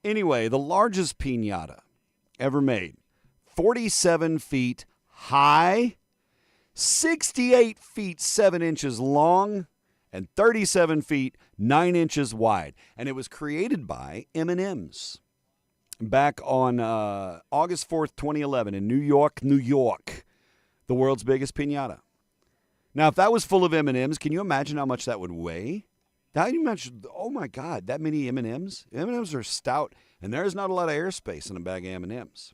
Anyway, the largest piñata ever made, 47 feet high, 68 feet 7 inches long, and 37 feet 9 inches wide. And it was created by M&M's. Back on August 4th, 2011 in New York, the world's biggest piñata. Now, if that was full of M&Ms, can you imagine how much that would weigh? Oh my God, that many M&Ms? M&Ms are stout, and there's not a lot of airspace in a bag of M&Ms.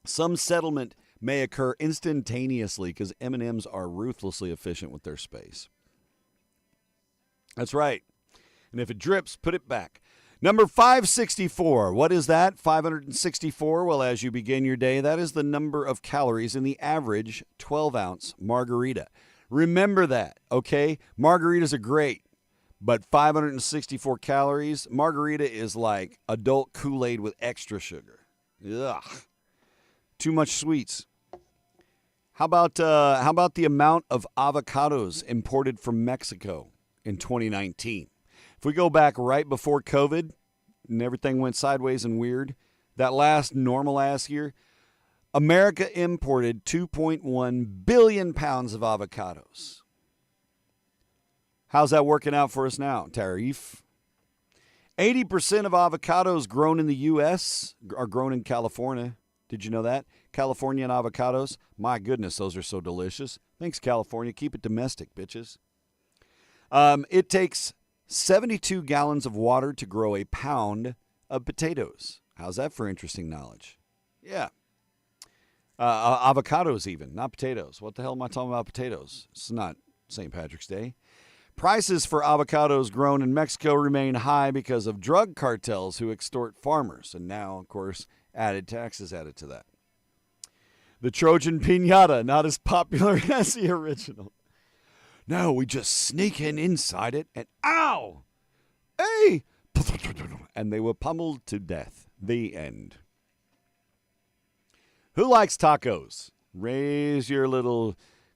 Some settlement may occur instantaneously because M&Ms are ruthlessly efficient with their space. That's right. And if it drips, put it back. Number 564. What is that? 564. Well, as you begin your day, that is the number of calories in the average 12-ounce margarita. Remember that, okay? Margaritas are great, but 564 calories. Margarita is like adult Kool-Aid with extra sugar. Ugh. Too much sweets. How about the amount of avocados imported from Mexico in 2019? If we go back right before COVID and everything went sideways and weird, that last normal-ass year, America imported 2.1 billion pounds of avocados. How's that working out for us now, Tarif? 80% of avocados grown in the U.S. are grown in California. Did you know that? Californian avocados? My goodness, those are so delicious. Thanks, California. Keep it domestic, bitches. It takes 72 gallons of water to grow a pound of potatoes. How's that for interesting knowledge? Yeah. Avocados even, not potatoes. What the hell am I talking about potatoes? It's not St. Patrick's Day. Prices for avocados grown in Mexico remain high because of drug cartels who extort farmers. And now, of course, added taxes added to that. The Trojan piñata, not as popular as the original. No, we just sneak inside it and ow! Hey! And they were pummeled to death. The end. Who likes tacos? Raise your little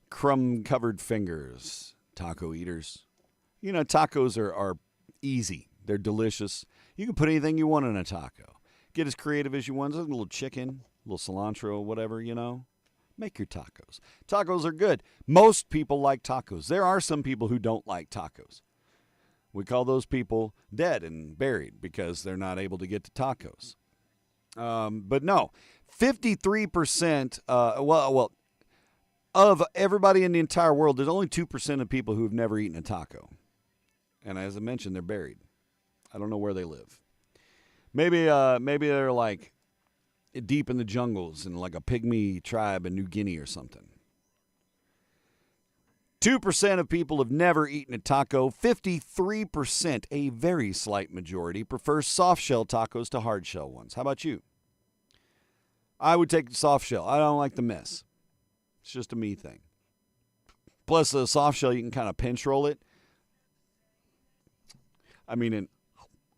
crumb-covered fingers, taco eaters. You know, tacos are easy. They're delicious. You can put anything you want in a taco. Get as creative as you want. A little chicken, a little cilantro, whatever, you know. Make your tacos. Tacos are good. Most people like tacos. There are some people who don't like tacos. We call those people dead and buried because they're not able to get to tacos. But no, 53%, of everybody in the entire world, there's only 2% of people who have never eaten a taco. And as I mentioned, they're buried. I don't know where they live. Maybe they're like deep in the jungles in like a pygmy tribe in New Guinea or something. 2% of people have never eaten a taco. 53%, a very slight majority, prefer soft-shell tacos to hard-shell ones. How about you? I would take the soft-shell. I don't like the mess. It's just a me thing. Plus, the soft-shell, you can kind of pinch roll it. I mean,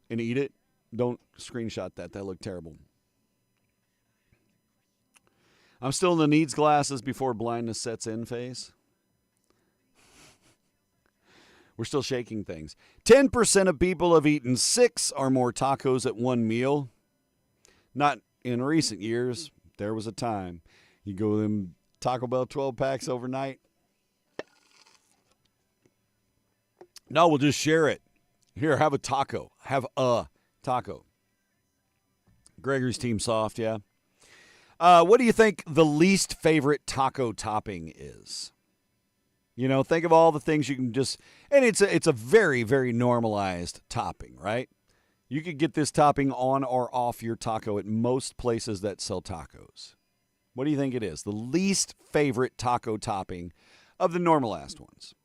and eat it. Don't screenshot that. That looked terrible. I'm still in the needs glasses before blindness sets in phase. We're still shaking things. 10% of people have eaten 6 or more tacos at one meal. Not in recent years. There was a time. You go them Taco Bell 12 packs overnight. No, we'll just share it. Here, have a taco. Have a taco. Gregory's team soft, yeah. What do you think the least favorite taco topping is? You know, think of all the things you can just, and it's a very, very normalized topping, right? You could get this topping on or off your taco at most places that sell tacos. What do you think it is? The least favorite taco topping of the normalized ones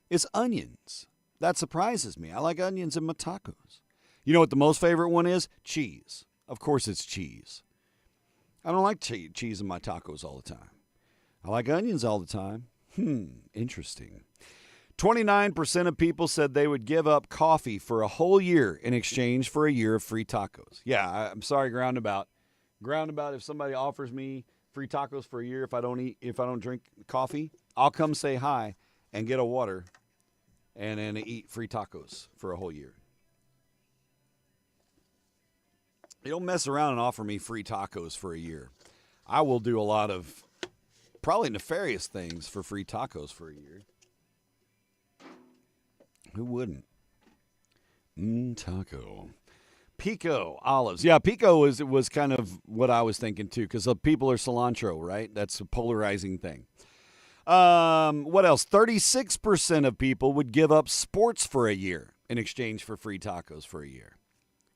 is onions. That surprises me. I like onions in my tacos. You know what the most favorite one is? Cheese. Of course it's cheese. I don't like cheese in my tacos all the time. I like onions all the time. Interesting. 29% of people said they would give up coffee for a whole year in exchange for a year of free tacos. Yeah, I'm sorry, Groundabout. Groundabout, if somebody offers me free tacos for a year if I don't drink coffee, I'll come say hi and get a water and then eat free tacos for a whole year. You don't mess around and offer me free tacos for a year. I will do a lot of probably nefarious things for free tacos for a year. Who wouldn't? Taco. Pico olives. Yeah, pico was kind of what I was thinking too, because people are cilantro, right? That's a polarizing thing. What else? 36% of people would give up sports for a year in exchange for free tacos for a year.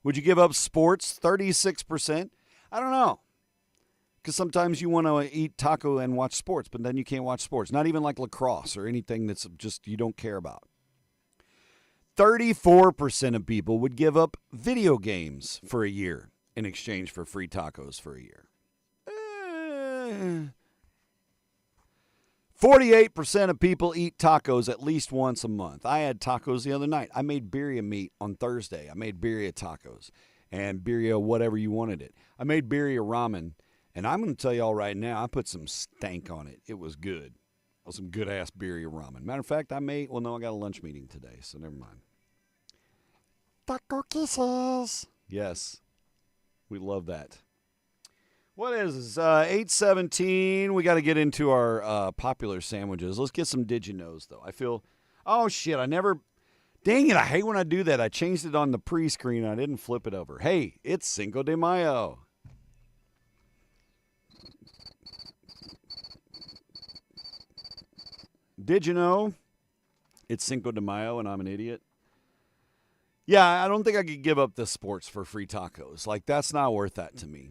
Would you give up sports? 36%? I don't know. Because sometimes you want to eat taco and watch sports, but then you can't watch sports. Not even like lacrosse or anything that's just you don't care about. 34% of people would give up video games for a year in exchange for free tacos for a year. 48% of people eat tacos at least once a month. I had tacos the other night. I made birria meat on Thursday. I made birria tacos and birria whatever you wanted it. I made birria ramen, and I'm going to tell y'all right now, I put some stank on it. It was good. It was some good-ass birria ramen. Matter of fact, I got a lunch meeting today, so never mind. Taco kisses. Yes, we love that. What is this? 8:17. We got to get into our popular sandwiches. Let's get some Did You Knows, though. Oh, shit, dang it, I hate when I do that. I changed it on the pre-screen. I didn't flip it over. Hey, it's Cinco de Mayo. Did you know it's Cinco de Mayo and I'm an idiot? Yeah, I don't think I could give up the sports for free tacos. Like, that's not worth that to me.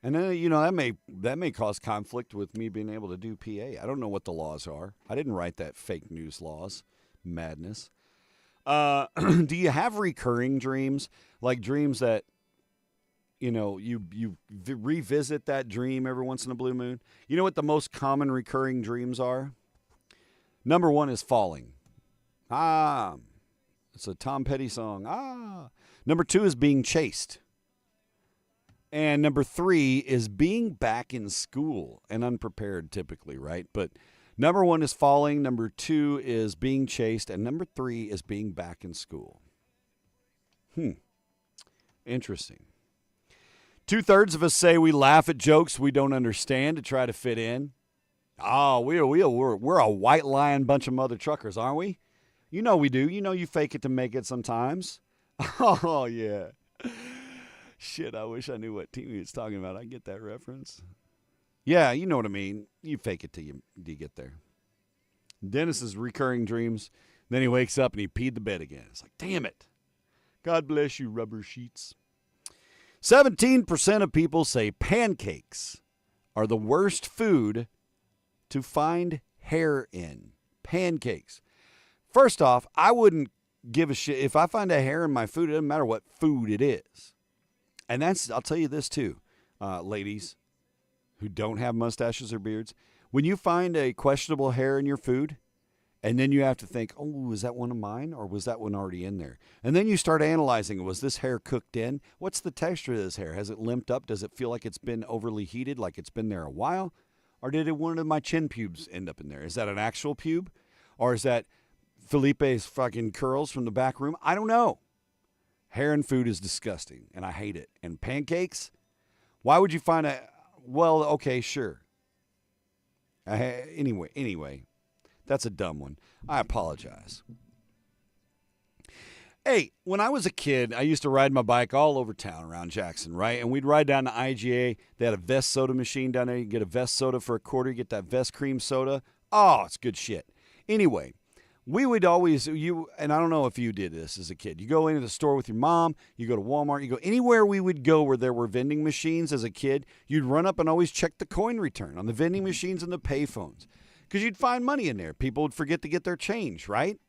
And then, that may cause conflict with me being able to do PA. I don't know what the laws are. I didn't write that fake news laws. Madness. Do you have recurring dreams? Like dreams that, you revisit that dream every once in a blue moon? You know what the most common recurring dreams are? Number 1 is falling. It's a Tom Petty song. Number 2 is being chased. And number 3 is being back in school and unprepared typically, right? But number 1 is falling. Number 2 is being chased. And number 3 is being back in school. Interesting. 2/3 of us say we laugh at jokes we don't understand to try to fit in. Oh, we're a white lying bunch of mother truckers, aren't we? You know we do. You know you fake it to make it sometimes. Oh, yeah. Shit, I wish I knew what team he was talking about. I get that reference. Yeah, you know what I mean. You fake it till you get there. Dennis's recurring dreams. Then he wakes up and he peed the bed again. It's like, damn it. God bless you, rubber sheets. 17% of people say pancakes are the worst food to find hair in? Pancakes. First off, I wouldn't give a shit. If I find a hair in my food, it doesn't matter what food it is. And I'll tell you this too, ladies who don't have mustaches or beards. When you find a questionable hair in your food, and then you have to think, oh, is that one of mine or was that one already in there? And then you start analyzing, was this hair cooked in? What's the texture of this hair? Has it limped up? Does it feel like it's been overly heated, like it's been there a while? Or did one of my chin pubes end up in there? Is that an actual pube? Or is that Felipe's fucking curls from the back room? I don't know. Hair in food is disgusting, and I hate it. And pancakes? Why would you find well, okay, sure. Anyway. That's a dumb one. I apologize. Hey, when I was a kid, I used to ride my bike all over town around Jackson, right? And we'd ride down to IGA. They had a Vest soda machine down there. You can get a Vest soda for $0.25. You get that Vest cream soda. Oh, it's good shit. Anyway, we would always, and I don't know if you did this as a kid. You go into the store with your mom. You go to Walmart. You go anywhere we would go where there were vending machines as a kid. You'd run up and always check the coin return on the vending machines and the payphones. Because you'd find money in there. People would forget to get their change, right?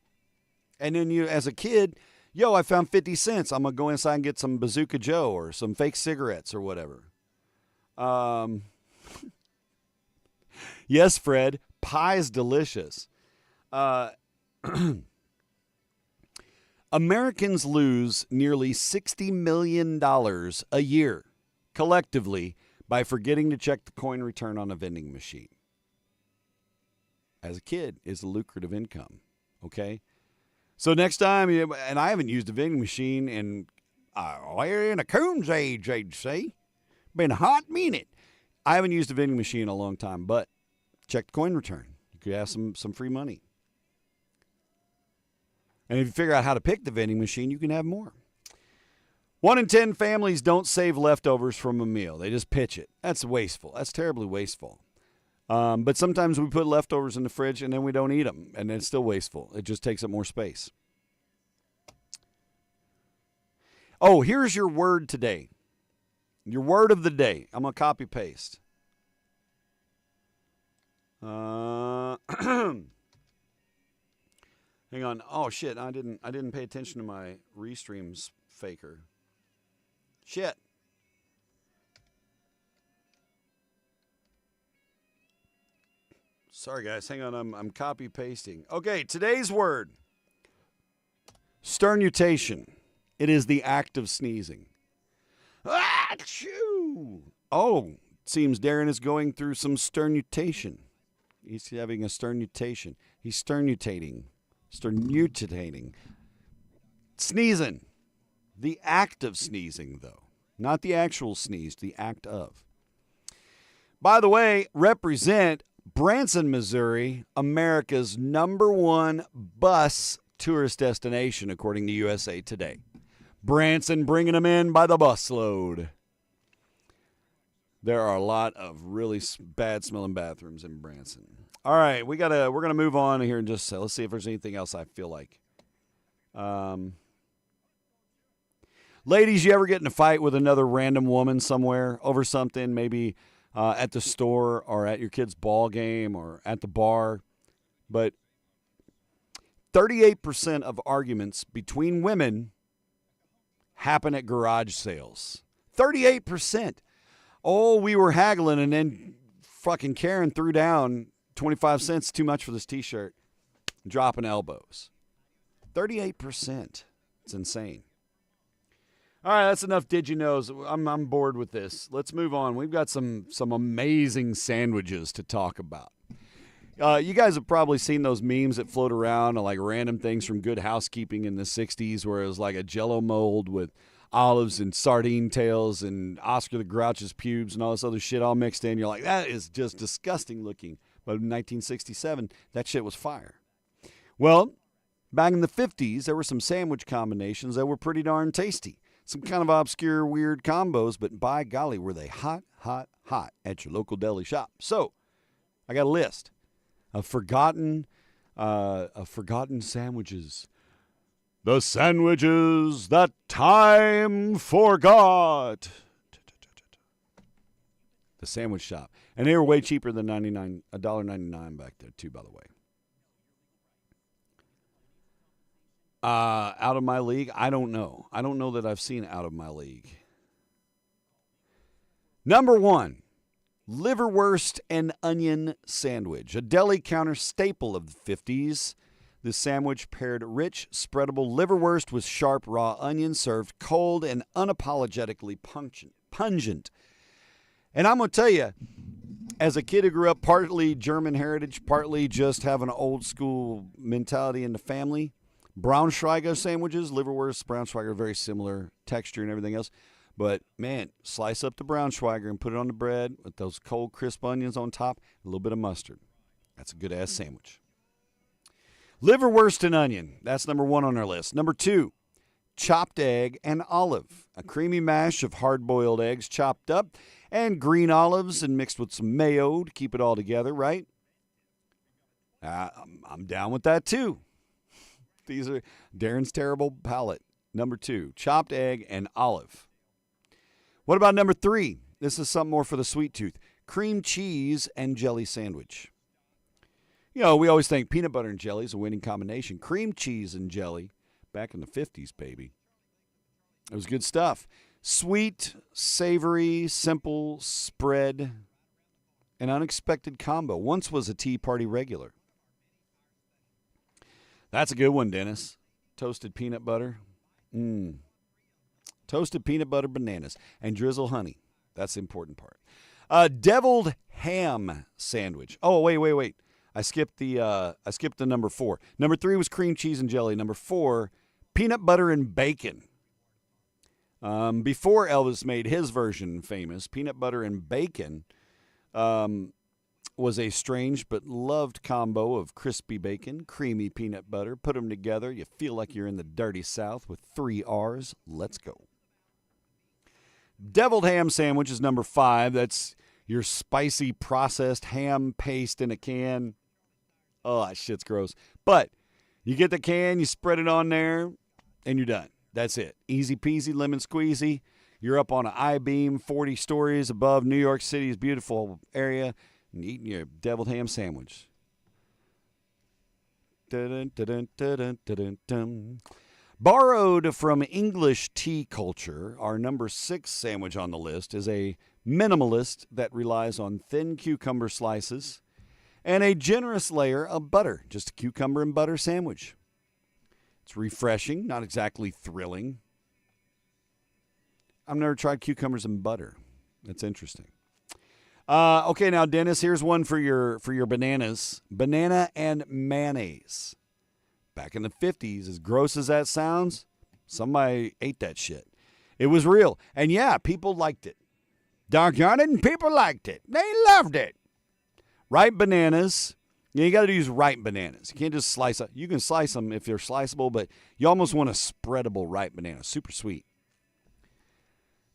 And then you, as a kid, I found 50 cents. I'm going to go inside and get some Bazooka Joe or some fake cigarettes or whatever. Yes, Fred, pie's delicious. Americans lose nearly $60 million a year collectively by forgetting to check the coin return on a vending machine. As a kid, is a lucrative income, okay? So next time, and I haven't used a vending machine in a coon's age, I'd say. Been a hot minute. I haven't used a vending machine in a long time, but check the coin return. You could have some free money. And if you figure out how to pick the vending machine, you can have more. 1 in 10 families don't save leftovers from a meal. They just pitch it. That's wasteful. That's terribly wasteful. But sometimes we put leftovers in the fridge and then we don't eat them, and it's still wasteful. It just takes up more space. Oh, here's your word today. Your word of the day. I'm going to copy paste. Hang on. Oh shit, I didn't pay attention to my restreams faker. Shit. Sorry, guys. Hang on. I'm copy pasting. Okay, today's word. Sternutation. It is the act of sneezing. Achoo! Oh, seems Darren is going through some sternutation. He's having a sternutation. He's sternutating. Sneezing. The act of sneezing, though. Not the actual sneeze, the act of. By the way, represent Branson, Missouri, America's #1 bus tourist destination, according to USA Today. Branson bringing them in by the busload. There are a lot of really bad-smelling bathrooms in Branson. All right, we're gonna move on here and just let's see if there's anything else I feel like. Ladies, you ever get in a fight with another random woman somewhere over something, maybe at the store or at your kid's ball game or at the bar? But 38% of arguments between women happen at garage sales. 38%. Oh, we were haggling and then fucking Karen threw down 25 cents too much for this T-shirt. Dropping elbows. 38%. It's insane. All right, that's enough did you knows. I'm bored with this. Let's move on. We've got some amazing sandwiches to talk about. You guys have probably seen those memes that float around, like random things from Good Housekeeping in the 60s, where it was like a Jell-O mold with olives and sardine tails and Oscar the Grouch's pubes and all this other shit all mixed in. You're like, that is just disgusting looking. But in 1967, that shit was fire. Well, back in the 50s, there were some sandwich combinations that were pretty darn tasty. Some kind of obscure, weird combos, but by golly, were they hot, hot, hot at your local deli shop. So, I got a list of forgotten sandwiches. The sandwiches that time forgot. The sandwich shop. And they were way cheaper than $1.99 back there, too, by the way. Out of my league? I don't know. I don't know that I've seen out of my league. Number 1, liverwurst and onion sandwich. A deli counter staple of the 50s. This sandwich paired rich, spreadable liverwurst with sharp raw onion served cold and unapologetically pungent. And I'm going to tell you, as a kid who grew up partly German heritage, partly just having an old school mentality in the family, Braunschweiger sandwiches, liverwurst, Braunschweiger, very similar texture and everything else. But, man, slice up the Braunschweiger and put it on the bread with those cold, crisp onions on top, a little bit of mustard. That's a good-ass sandwich. Liverwurst and onion. That's number 1 on our list. Number 2, chopped egg and olive. A creamy mash of hard-boiled eggs chopped up and green olives and mixed with some mayo to keep it all together, right? I'm down with that, too. These are Darren's terrible palate. Number 2, chopped egg and olive. What about number 3? This is something more for the sweet tooth. Cream cheese and jelly sandwich. You know, we always think peanut butter and jelly is a winning combination. Cream cheese and jelly, back in the 50s, baby. It was good stuff. Sweet, savory, simple spread, an unexpected combo. Once was a Tea Party regular. That's a good one, Dennis. Toasted peanut butter. Toasted peanut butter bananas and drizzle honey. That's the important part. Deviled ham sandwich. Oh, wait. I skipped the number 4. Number 3 was cream cheese and jelly. Number 4, peanut butter and bacon. Before Elvis made his version famous, peanut butter and bacon was a strange but loved combo of crispy bacon, creamy peanut butter. Put them together, you feel like you're in the dirty South with 3 R's. Let's go. Deviled ham sandwich is number 5. That's your spicy processed ham paste in a can. Oh, that shit's gross. But you get the can, you spread it on there, and you're done. That's it. Easy peasy, lemon squeezy. You're up on an I-beam 40 stories above New York City's beautiful area and eating your deviled ham sandwich. Dun, dun, dun, dun, dun. Borrowed from English tea culture, our number 6 sandwich on the list is a minimalist that relies on thin cucumber slices and a generous layer of butter. Just a cucumber and butter sandwich. It's refreshing, not exactly thrilling. I've never tried cucumbers and butter. That's interesting. Okay, now, Dennis, here's one for your bananas. Banana and mayonnaise. Back in the 50s, as gross as that sounds, somebody ate that shit. It was real. And, yeah, people liked it. Doggone it, and people liked it. They loved it. Ripe bananas. You got to use ripe bananas. You can't just slice them. You can slice them if they're sliceable, but you almost want a spreadable ripe banana. Super sweet.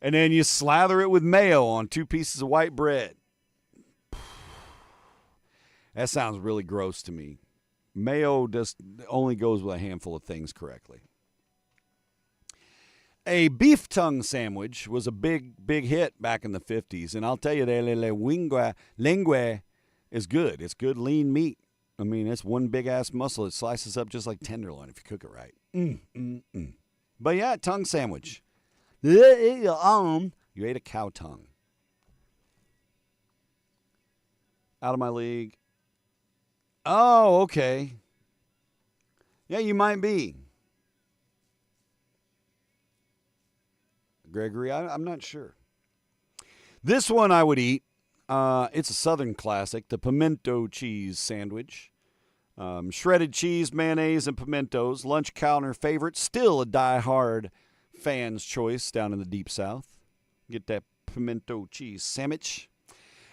And then you slather it with mayo on 2 pieces of white bread. That sounds really gross to me. Mayo just only goes with a handful of things correctly. A beef tongue sandwich was a big hit back in the 50s. And I'll tell you, the lingue is good. It's good lean meat. I mean, it's one big-ass muscle. It slices up just like tenderloin if you cook it right. But, yeah, tongue sandwich. You ate a cow tongue. Out of my league. Oh, okay. Yeah, you might be. Gregory, I'm not sure. This one I would eat. It's a Southern classic, the pimento cheese sandwich. Shredded cheese, mayonnaise, and pimentos. Lunch counter favorite. Still a die-hard fan's choice down in the Deep South. Get that pimento cheese sandwich.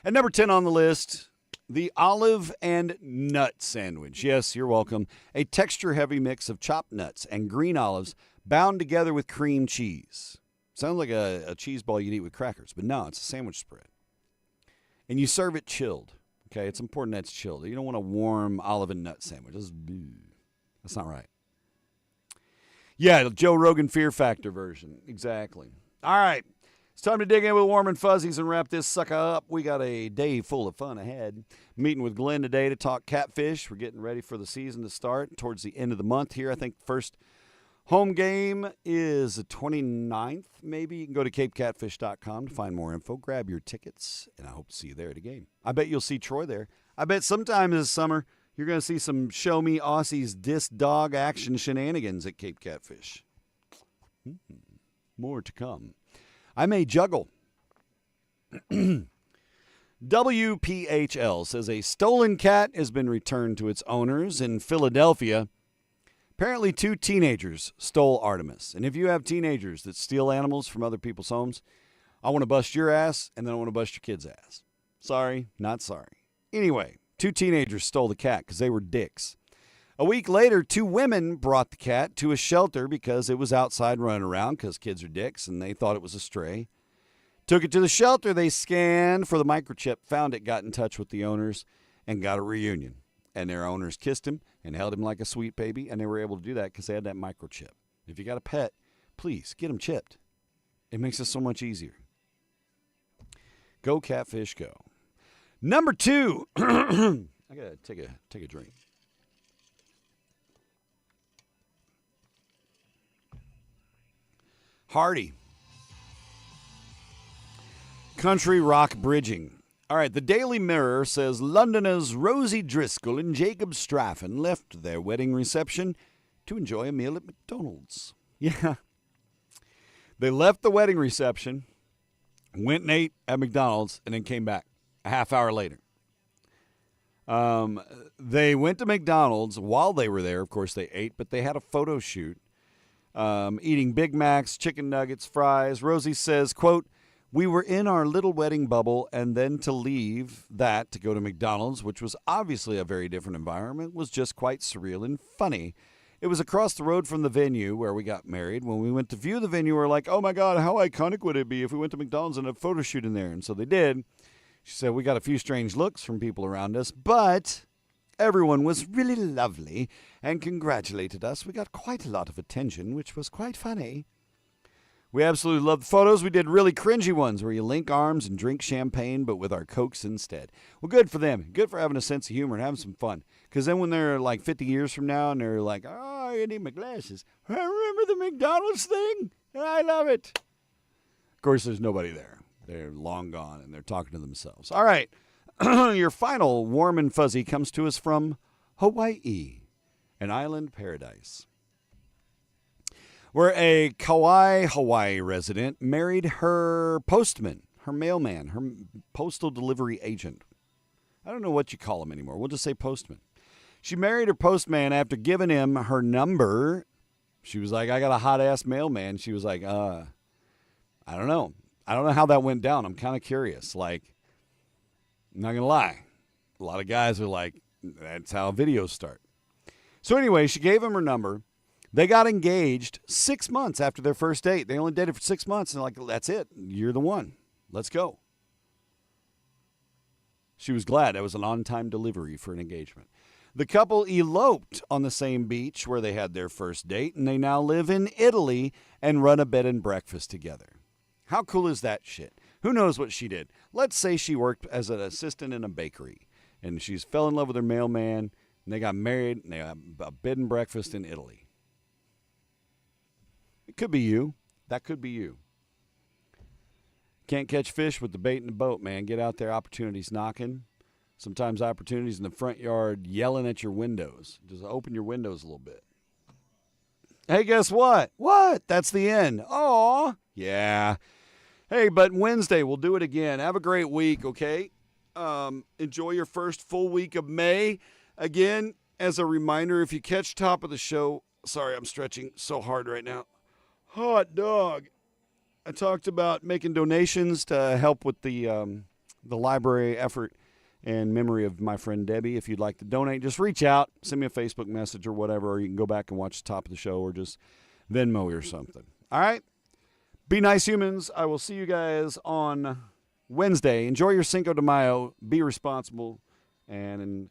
And number 10 on the list, the olive and nut sandwich. Yes, you're welcome. A texture-heavy mix of chopped nuts and green olives bound together with cream cheese. Sounds like a cheese ball you'd eat with crackers, but no, it's a sandwich spread. And you serve it chilled. Okay, it's important that it's chilled. You don't want a warm olive and nut sandwich. That's not right. Yeah, the Joe Rogan Fear Factor version. Exactly. All right. It's time to dig in with Warm and Fuzzies and wrap this sucker up. We got a day full of fun ahead. Meeting with Glenn today to talk catfish. We're getting ready for the season to start towards the end of the month here. I think first home game is the 29th, maybe. You can go to capecatfish.com to find more info. Grab your tickets, and I hope to see you there at the game. I bet you'll see Troy there. I bet sometime this summer you're going to see some Show Me Aussies disc dog action shenanigans at Cape Catfish. More to come. I may juggle. WPHL says a stolen cat has been returned to its owners in Philadelphia. Apparently 2 teenagers stole Artemis. And if you have teenagers that steal animals from other people's homes, I want to bust your ass, and then I want to bust your kid's ass. Sorry, not sorry. Anyway, 2 teenagers stole the cat because they were dicks. A week later, 2 women brought the cat to a shelter because it was outside running around because kids are dicks and they thought it was a stray. Took it to the shelter. They scanned for the microchip, found it, got in touch with the owners, and got a reunion. And their owners kissed him and held him like a sweet baby, and they were able to do that because they had that microchip. If you got a pet, please get them chipped. It makes it so much easier. Go Catfish, go. Number 2. I got to take a drink. Hardy. Country rock bridging. All right, the Daily Mirror says Londoners Rosie Driscoll and Jacob Straffen left their wedding reception to enjoy a meal at McDonald's. Yeah. They left the wedding reception, went and ate at McDonald's, and then came back a half hour later. They went to McDonald's while they were there. Of course, they ate, but they had a photo shoot. Eating Big Macs, chicken nuggets, fries. Rosie says, quote, "We were in our little wedding bubble, and then to leave that to go to McDonald's, which was obviously a very different environment, was just quite surreal and funny. It was across the road from the venue where we got married. When we went to view the venue, we were like, oh my God, how iconic would it be if we went to McDonald's and had a photo shoot in there? And so they did. She said, we got a few strange looks from people around us, but everyone was really lovely and congratulated us. We got quite a lot of attention, which was quite funny. We absolutely loved the photos. We did really cringy ones where you link arms and drink champagne, but with our Cokes instead. Well, good for them. Good for having a sense of humor and having some fun. Because then when they're like 50 years from now and they're like, oh, I need my glasses. I remember the McDonald's thing. I love it. Of course, there's nobody there. They're long gone and they're talking to themselves. All right. Your final warm and fuzzy comes to us from Hawaii, an island paradise, where a Kauai, Hawaii resident married her postman, her mailman, her postal delivery agent. I don't know what you call him anymore. We'll just say postman. She married her postman after giving him her number. She was like, I got a hot-ass mailman. She was like, I don't know. I don't know how that went down. I'm kind of curious. Like, I'm not going to lie. A lot of guys are like, that's how videos start. So anyway, she gave him her number. They got engaged 6 months after their first date. They only dated for 6 months, and like, that's it. You're the one. Let's go. She was glad. That was an on-time delivery for an engagement. The couple eloped on the same beach where they had their first date, and they now live in Italy and run a bed and breakfast together. How cool is that shit? Who knows what she did? Let's say she worked as an assistant in a bakery, and she fell in love with her mailman, and they got married, and they had a bed and breakfast in Italy. It could be you. That could be you. Can't catch fish with the bait in the boat, man. Get out there, opportunities knocking. Sometimes opportunities in the front yard yelling at your windows. Just open your windows a little bit. Hey, guess what? What? That's the end. Aw. Yeah. Hey, but Wednesday, we'll do it again. Have a great week, okay? Enjoy your first full week of May. Again, as a reminder, if you catch top of the show, sorry, I'm stretching so hard right now. Hot dog. I talked about making donations to help with the library effort in memory of my friend Debbie. If you'd like to donate, just reach out, send me a Facebook message or whatever, or you can go back and watch the top of the show or just Venmo or something. All right? Be nice humans. I will see you guys on Wednesday. Enjoy your Cinco de Mayo. Be responsible and